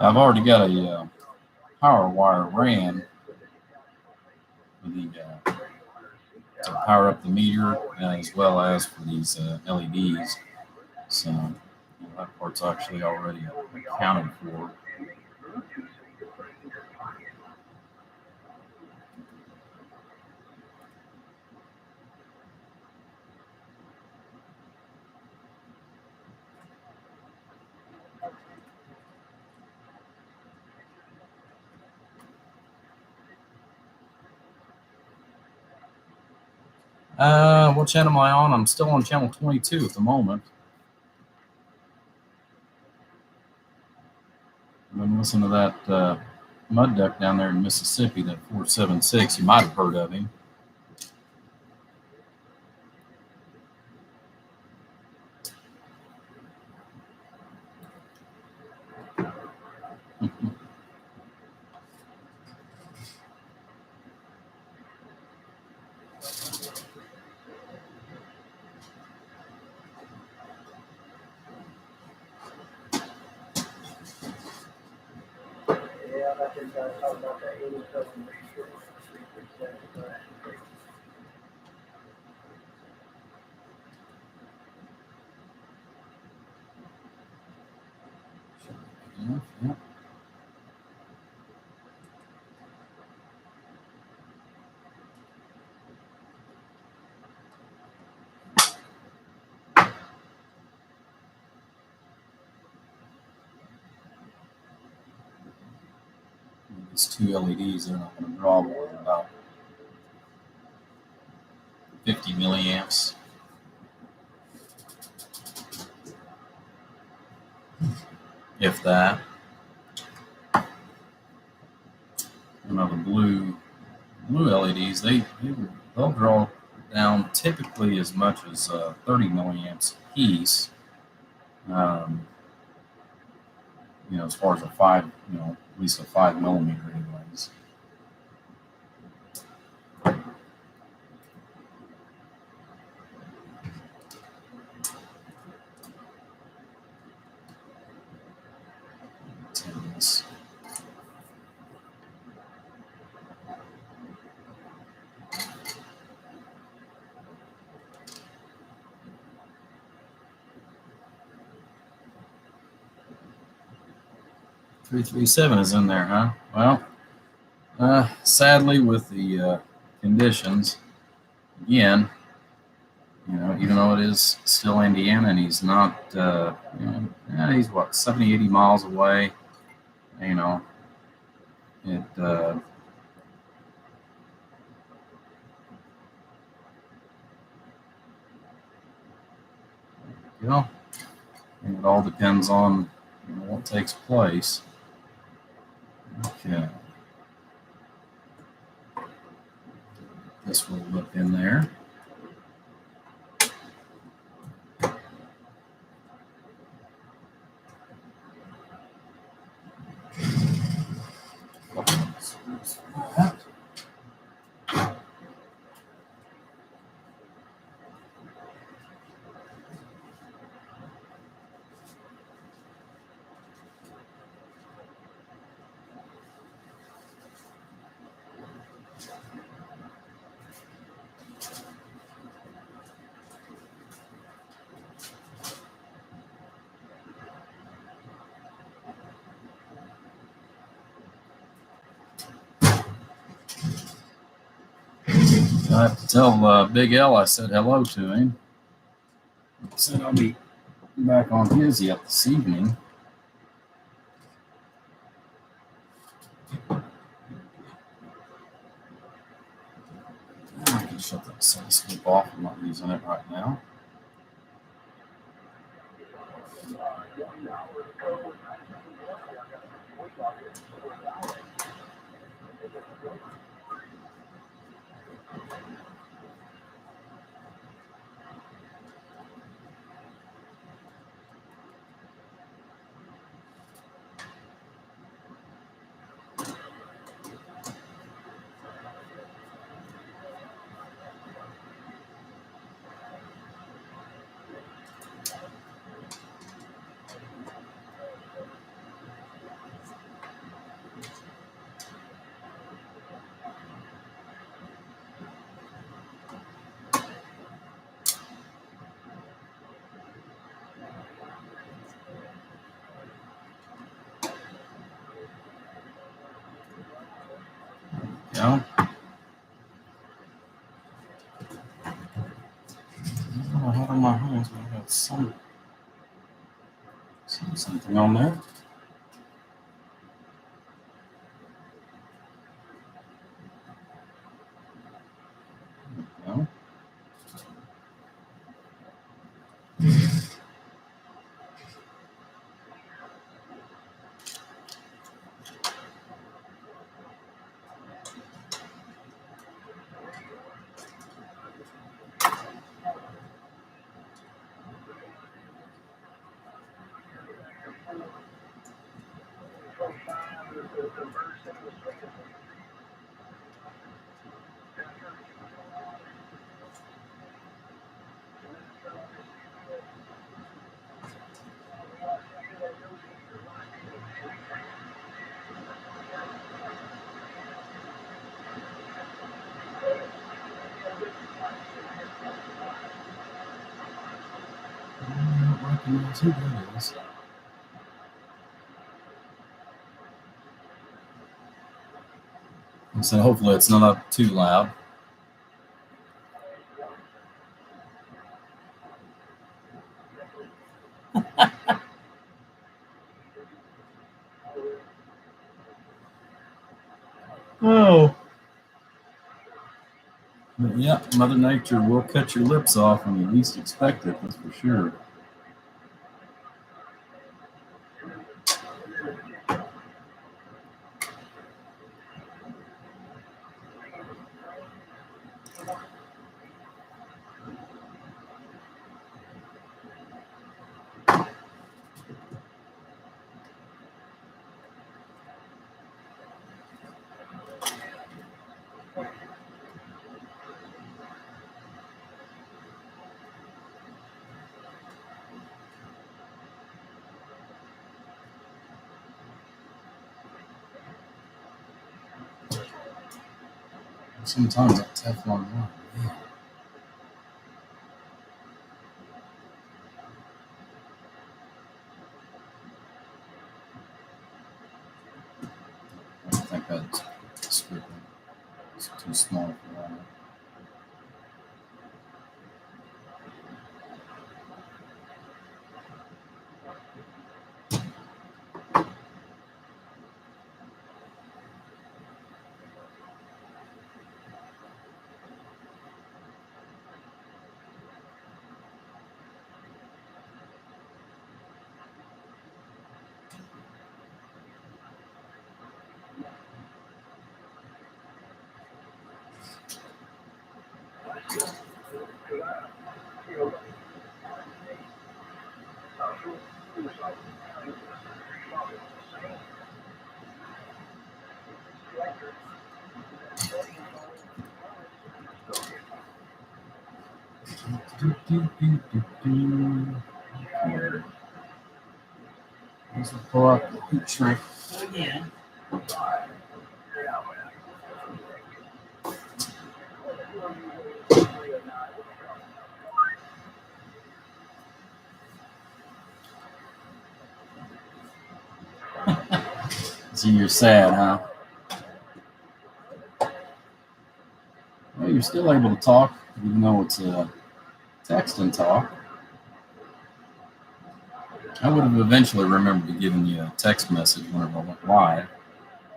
I've already got a power wire ran for the to power up the meter as well as for these LEDs. So that part's actually already accounted for. What channel am I on? I'm still on channel 22 at the moment. I've been listening to that mud duck down there in Mississippi, that 476. You might have heard of him. Yeah, I think I talked about that 87 Yeah. These two LEDs, they're not going to draw more than about 50 milliamps. If that. You know, the blue LEDs, they'll draw down typically as much as 30 milliamps a piece. You know, as far as at least a 5 millimeter anyways. This. 337 is in there, huh? Well, sadly, with the conditions, again, you know, even though it is still Indiana and he's not, he's what, 70, 80 miles away, you know, it, and it all depends on what takes place. Okay. This will look in there. I have to tell Big L I said hello to him. Said I'll be back on his yet this evening. I can shut that oscilloscope off. I'm not using it right now. go. I have on my hands, but I got something on there. There we go. I don't recognize who that is. So hopefully it's not up too loud. Oh. But yeah, Mother Nature will cut your lips off when you least expect it, that's for sure. Sometimes that Teflon run. Yeah. I think that's script. It's too small for that. Let's pull up the heat shrink again. So you're sad, huh? Well, you're still able to talk, even though it's a text and talk. I would have eventually remembered giving you a text message whenever I went live.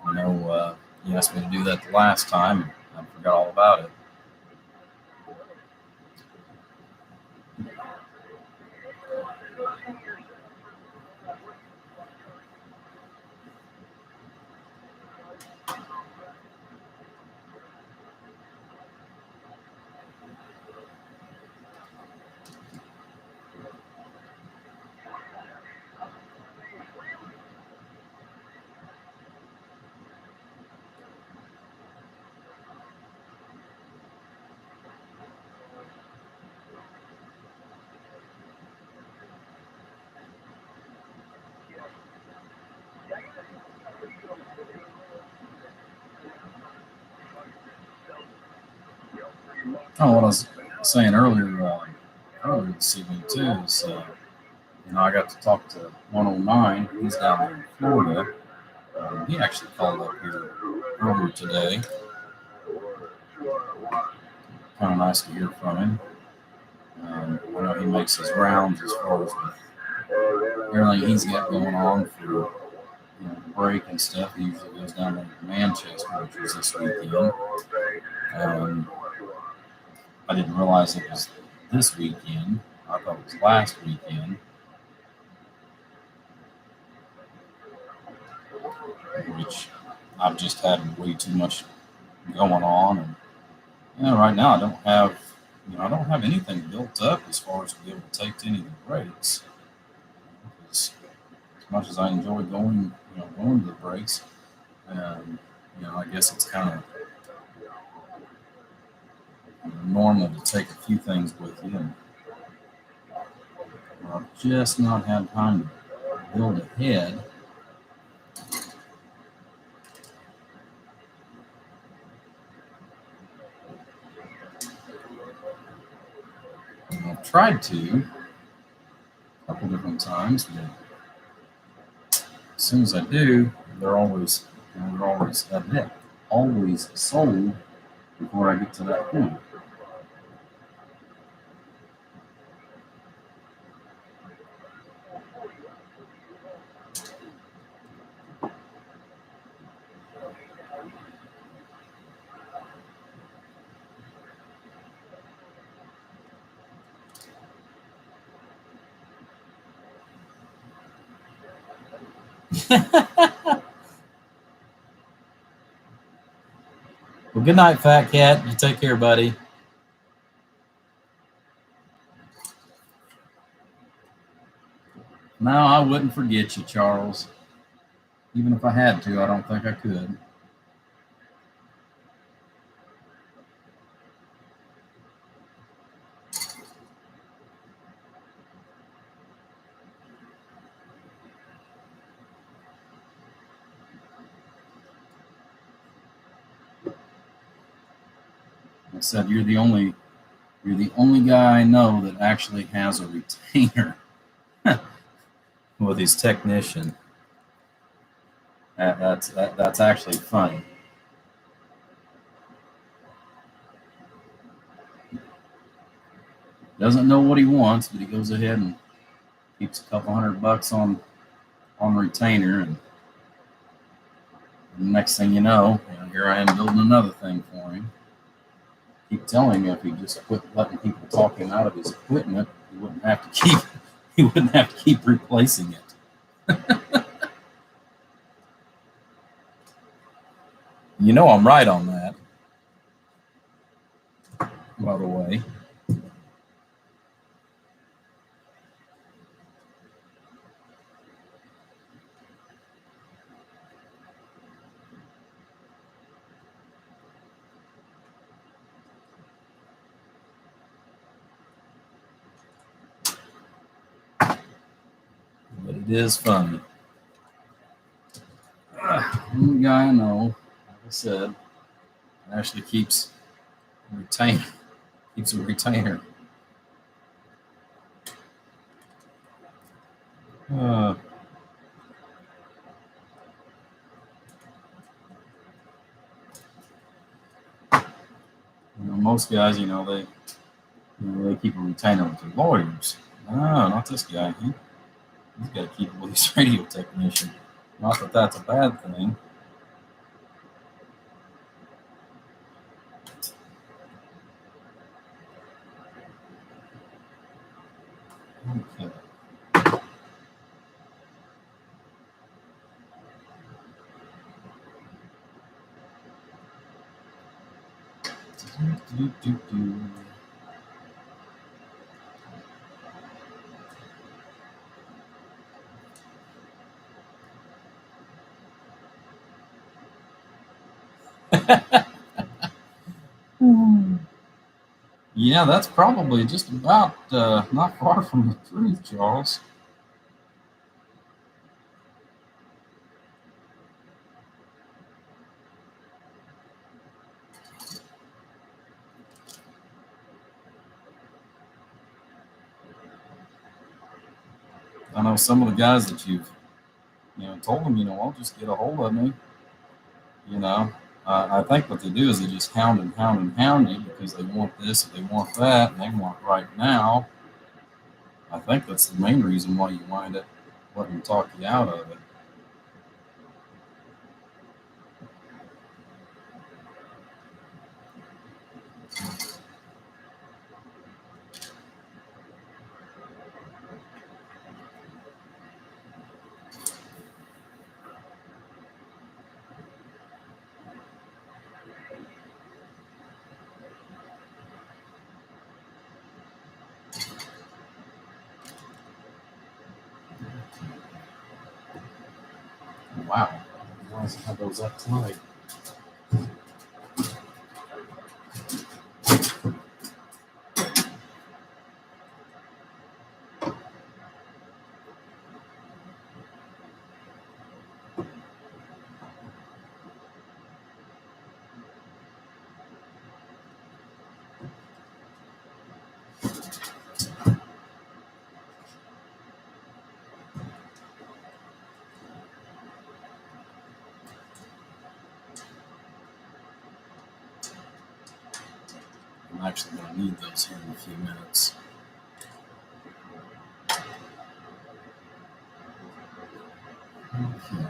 I know you asked me to do that the last time, and I forgot all about it. Oh, what I was saying earlier this evening too is, I got to talk to 109. He's down there in Florida. He actually called up here earlier today. kind of nice to hear from him. I know he makes his rounds as far as everything he's got going on for break and stuff. He usually goes down to Manchester, which was this weekend. I didn't realize it was this weekend. I thought it was last weekend. Which I've just had way too much going on, and right now I don't have anything built up as far as to be able to take to any of the breaks. As much as I enjoy going to the breaks, I guess it's kind of normal to take a few things with you. And I've just not had time to build ahead. I've tried to a couple different times, but as soon as I do, they're always sold before I get to that point. Well, good night, Fat Cat. You take care, buddy. No, I wouldn't forget you, Charles. Even if I had to, I don't think I could. I said you're the only guy I know that actually has a retainer with his technician. That's actually funny. Doesn't know what he wants, but he goes ahead and keeps a couple $100 on retainer, and the next thing you know, here I am building another thing for him. Keep telling him if he just quit letting people talk him out of his equipment, he wouldn't have to keep replacing it. I'm right on that, by the way. But it is funny. One guy I know, like I said, actually keeps a retainer. Most guys, they keep a retainer with their lawyers. No, not this guy. He's got to keep it with his radio technician. Not that that's a bad thing. Okay. Yeah, that's probably just about not far from the truth, Charles. I know some of the guys that you've told them, I'll just get a hold of me. I think what they do is they just hound you because they want this and they want that and they want it right now. I think that's the main reason why you wind up letting them talk you out of it. Wow. Why does it have those up tonight? I'm actually going to need those here in a few minutes. Okay.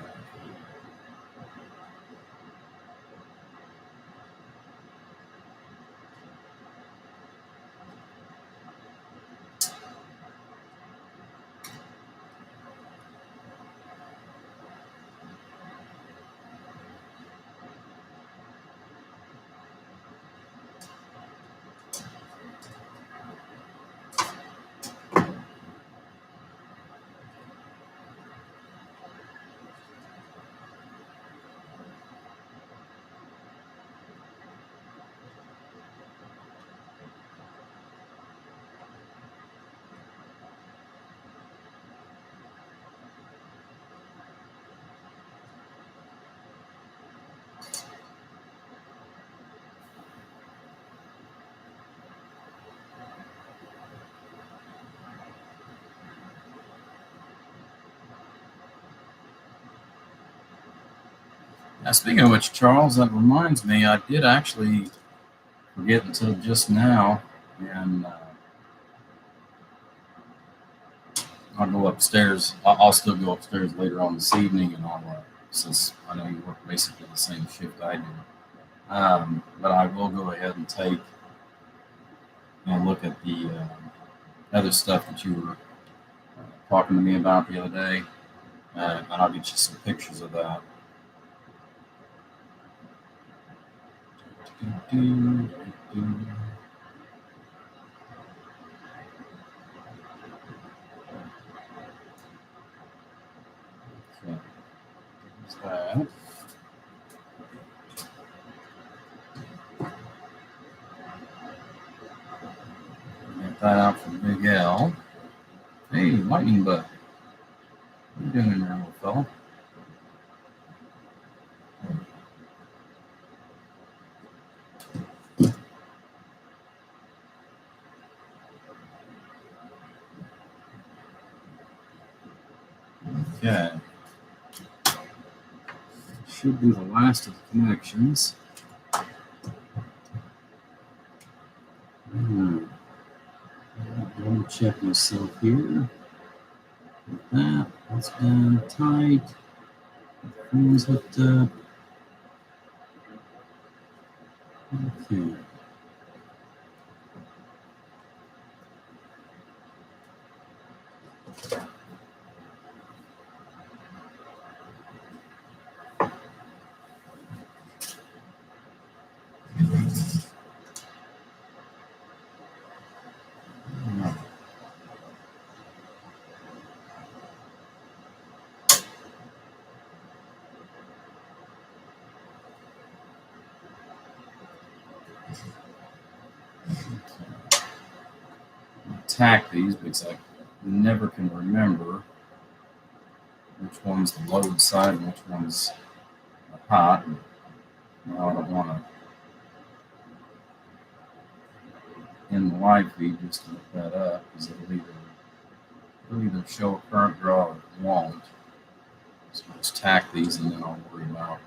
Now, speaking of which, Charles, that reminds me, I did actually forget until just now, and I'll go upstairs. I'll still go upstairs later on this evening, and since I know you work basically the same shift I do, but I will go ahead and take and look at the other stuff that you were talking to me about the other day, and I'll get you some pictures of that. Okay. There's that. Get that out from Big L. Hey, Lightning Bug. What are you doing there, little fella? Okay. Should be the last of the connections. Let me check myself here. That's been tight. Phone's hooked up. Okay. Tack these because I never can remember which one's the load side and which one's the hot. And I don't want to end the live feed just to look that up because it'll either show a current draw or it won't. So just tack these and then I'll worry about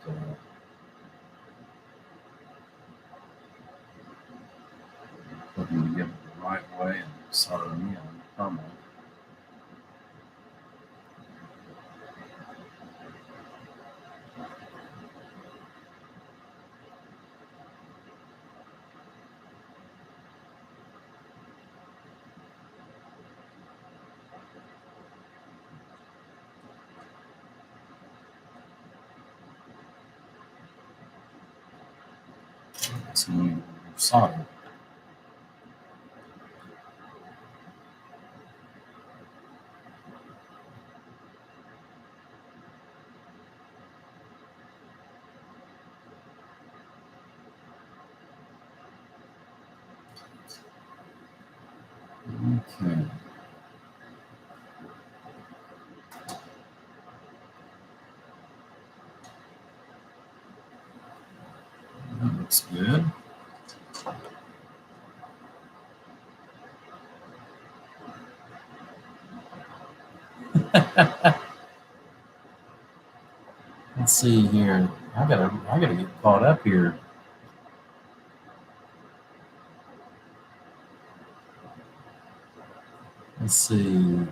looking to get it the right way and solder them in permanently. Some solder. Okay. That looks good. Let's see here. I gotta get caught up here. Let's see.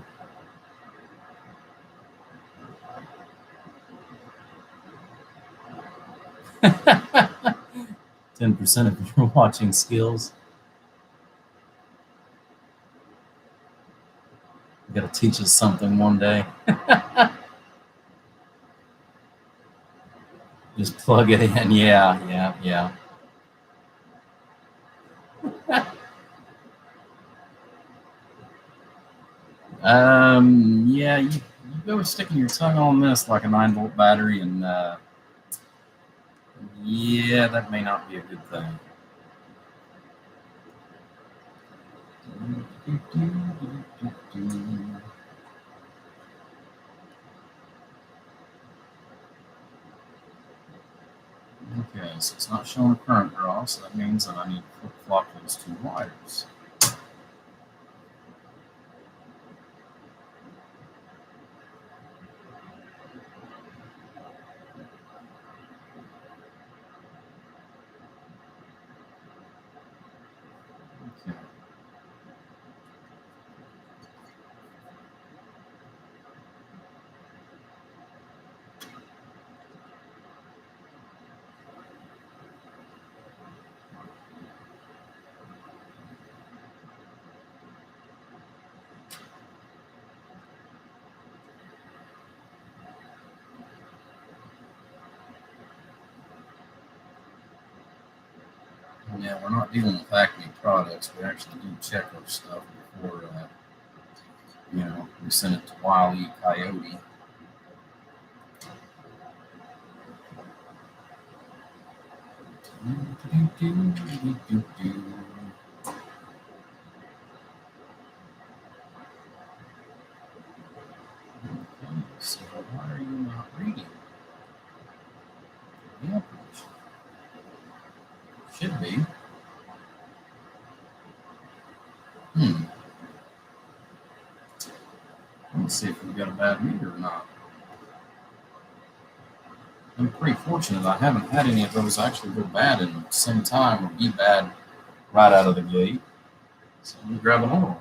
Ten percent of your watching skills. You gotta teach us something one day. Just plug it in. Yeah. Yeah, you go sticking your tongue on this like a 9-volt battery, and yeah, that may not be a good thing. Okay, so it's not showing a current draw, so that means that I need to flip-flop those two wires. Okay. Yeah, we're not dealing with Acme products. We actually do check our stuff before, we send it to Wile E. Coyote. Okay, so why are you not reading? Yeah, should be. Let's see if we've got a bad meter or not. I'm pretty fortunate. I haven't had any of those actually go bad in some time or be bad right out of the gate. So let me grab another one.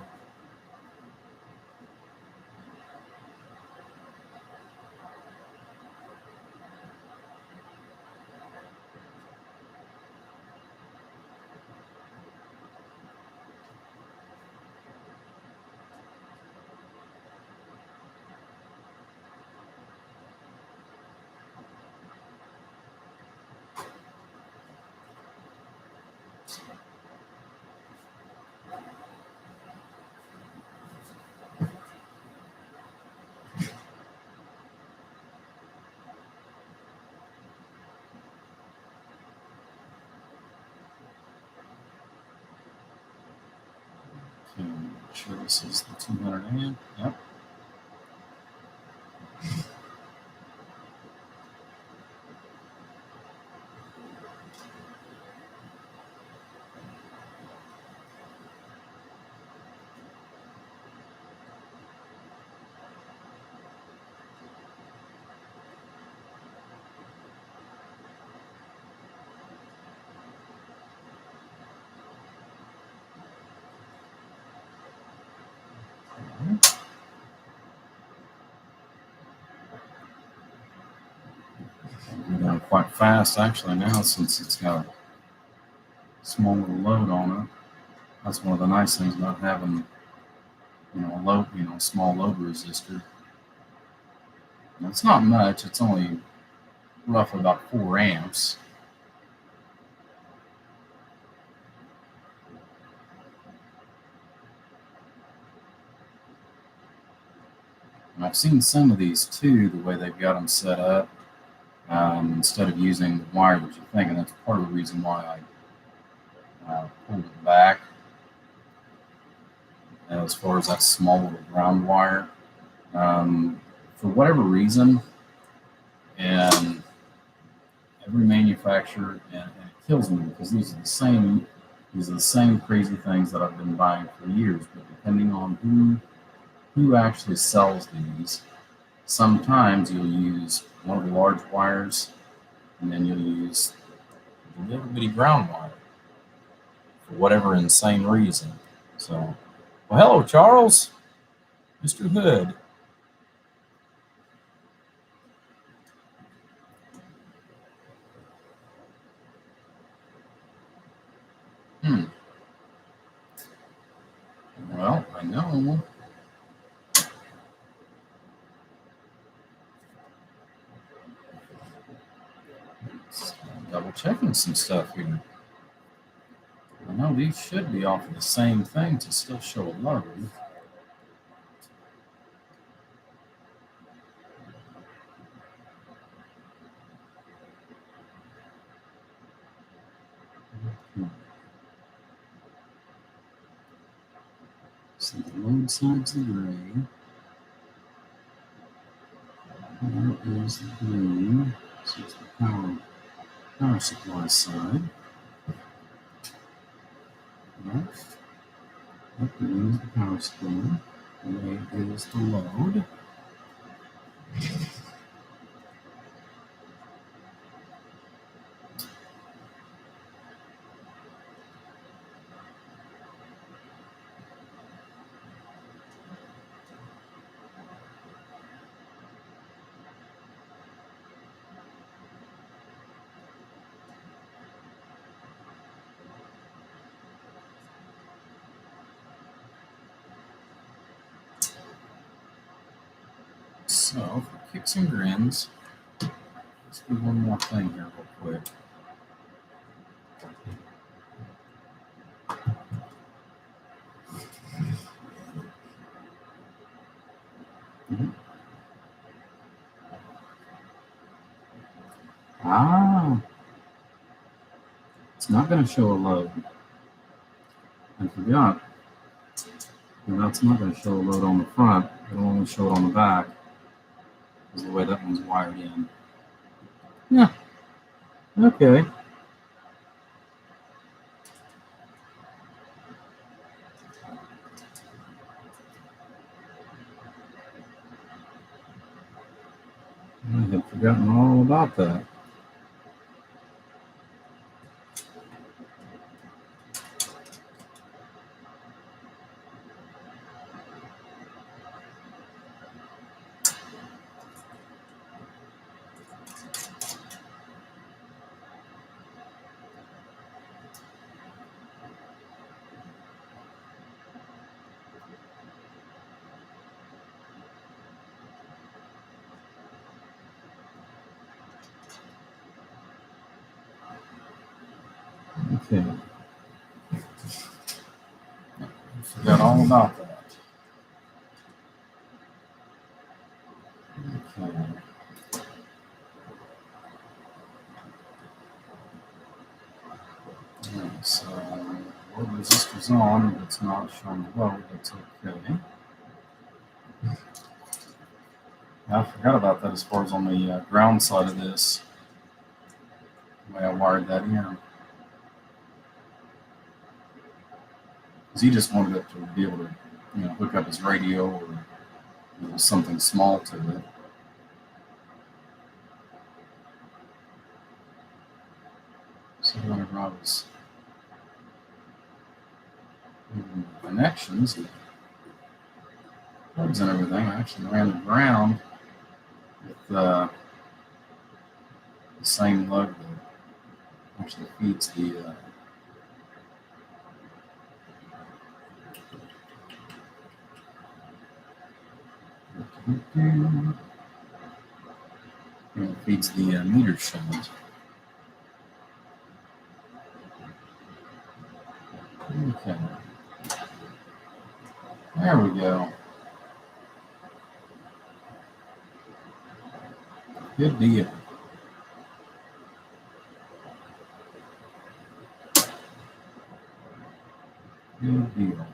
Okay, make sure this is the 200 amp. Yep. running quite fast actually now since it's got a small little load on it. That's one of the nice things about having, a small load resistor. And it's not much. It's only roughly about 4 amps. And I've seen some of these too, the way they've got them set up, instead of using the wire that you think, and that's part of the reason why I pulled it back as far as that small little ground wire. For whatever reason, and every manufacturer, and it kills me because these are the same crazy things that I've been buying for years, but depending on who actually sells these, sometimes you'll use one of the large wires and then you'll use the little bitty ground wire for whatever insane reason. So, well, hello, Charles. Mr. Hood. Well, I know. Double checking some stuff here. I know these should be off of the same thing to still show a load. So the load side's the gray. That is the green. So it's the power supply side. Left. That green is the power supply. Red is the load. So, for kicks and grins, let's do one more thing here real quick. It's not going to show a load. I forgot. And that's not going to show a load on the front. It'll only show it on the back. Is the way that one's wired in. Yeah. Okay. I had forgotten all about that. Okay. I forgot all about that. Okay. Alright, so load resistor's on, but it's not showing the load. That's okay. I forgot about that as far as on the ground side of this. The way I wired that in. Because he just wanted it to be able to, hook up his radio or something small to it. So whenever I was moving the connections and plugs and everything, I actually ran the ground with the same lug that actually feeds the meter shunt. Okay. There we go. Good deal. Good deal.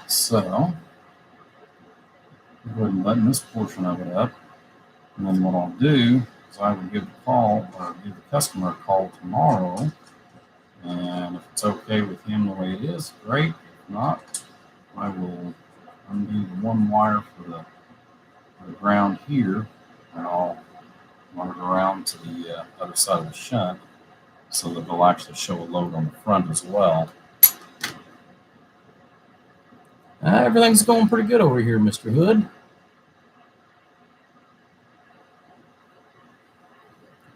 So, go ahead and button this portion of it up. And then what I'll do is I will give the customer a call tomorrow. And if it's okay with him the way it is, great. If not, I will undo the one wire for the ground here, and I'll run it around to the other side of the shunt so that it'll actually show a load on the front as well. Everything's going pretty good over here, Mr. Hood.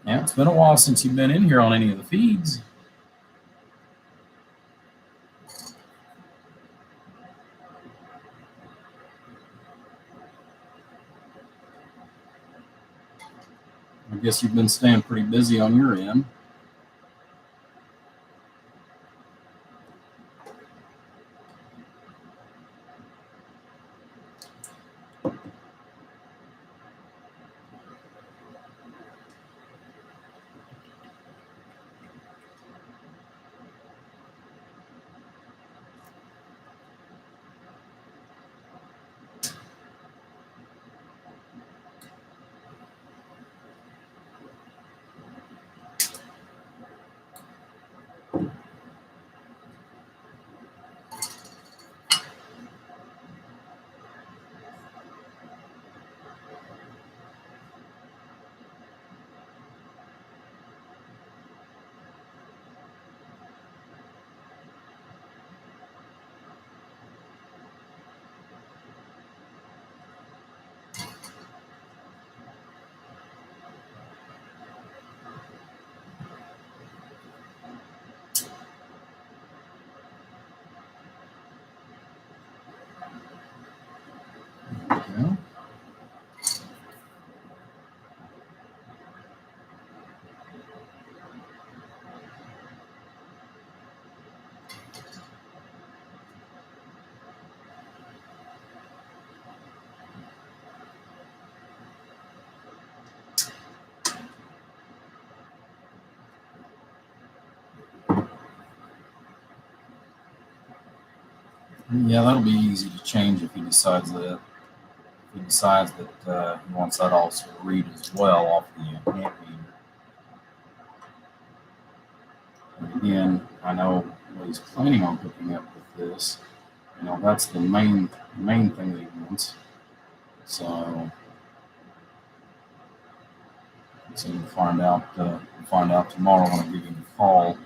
Yeah, it's been a while since you've been in here on any of the feeds. I guess you've been staying pretty busy on your end. Yeah. Yeah, that'll be easy to change if he decides that. He wants that also to read as well off the amp meter. And again, I know what he's planning on hooking up with this. That's the main thing that he wants. So we'll find out tomorrow when I give him a call.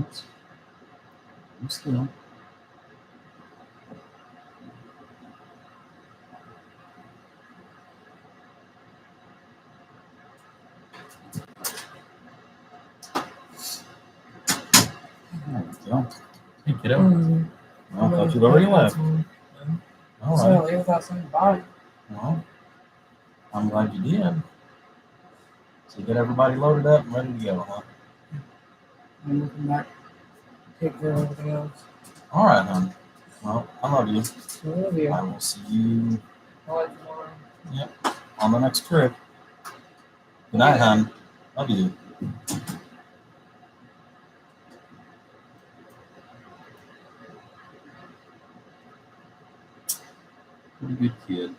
Oops. I'm still. There we go. Hey, kiddo. Mm-hmm. I thought you'd already left. All So right. leave without saying bye. Well, I'm glad you did. So you get everybody loaded up and ready to go, huh? And we'll come back, take care of everything else. All right, hon. Well, I love you. I love you. I will see you Bye tomorrow. on the next trip. Good night, hon. Love you. Pretty good kid.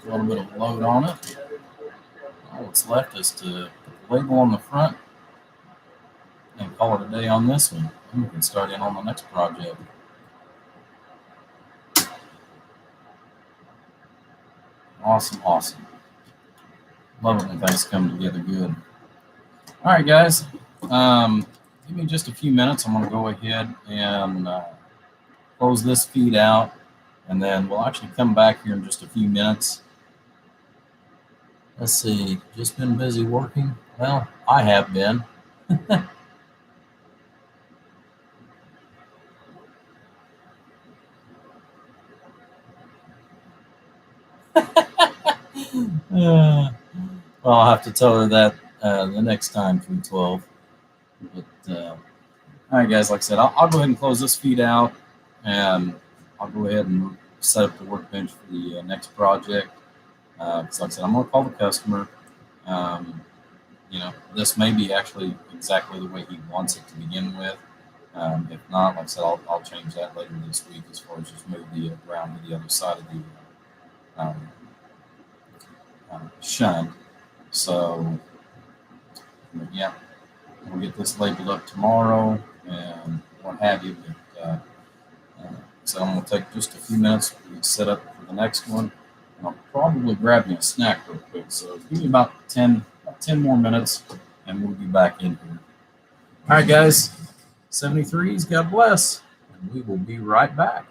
A little bit of load on it. All that's left is to put the label on the front and call it a day on this one. And we can start in on the next project. Awesome, awesome. Love it when things come together good. All right, guys. Give me just a few minutes. I'm going to go ahead and close this feed out, and then we'll actually come back here in just a few minutes. Let's see. Just been busy working? Well, I have been. Well, I'll have to tell her that the next time through 12. But all right, guys. Like I said, I'll go ahead and close this feed out, and I'll go ahead and set up the workbench for the next project. Because like I said, I'm going to call the customer. You know, this may be actually exactly the way he wants it to begin with. If not, like I said, I'll change that later this week as far as just move the ground to the other side of the shunt. So, yeah, we'll get this labeled up tomorrow and what have you. But, so I'm going to take just a few minutes to set up for the next one. And I'll probably grab me a snack real quick. So give me about 10 more minutes and we'll be back in here. All right, guys. 73s, God bless. And we will be right back.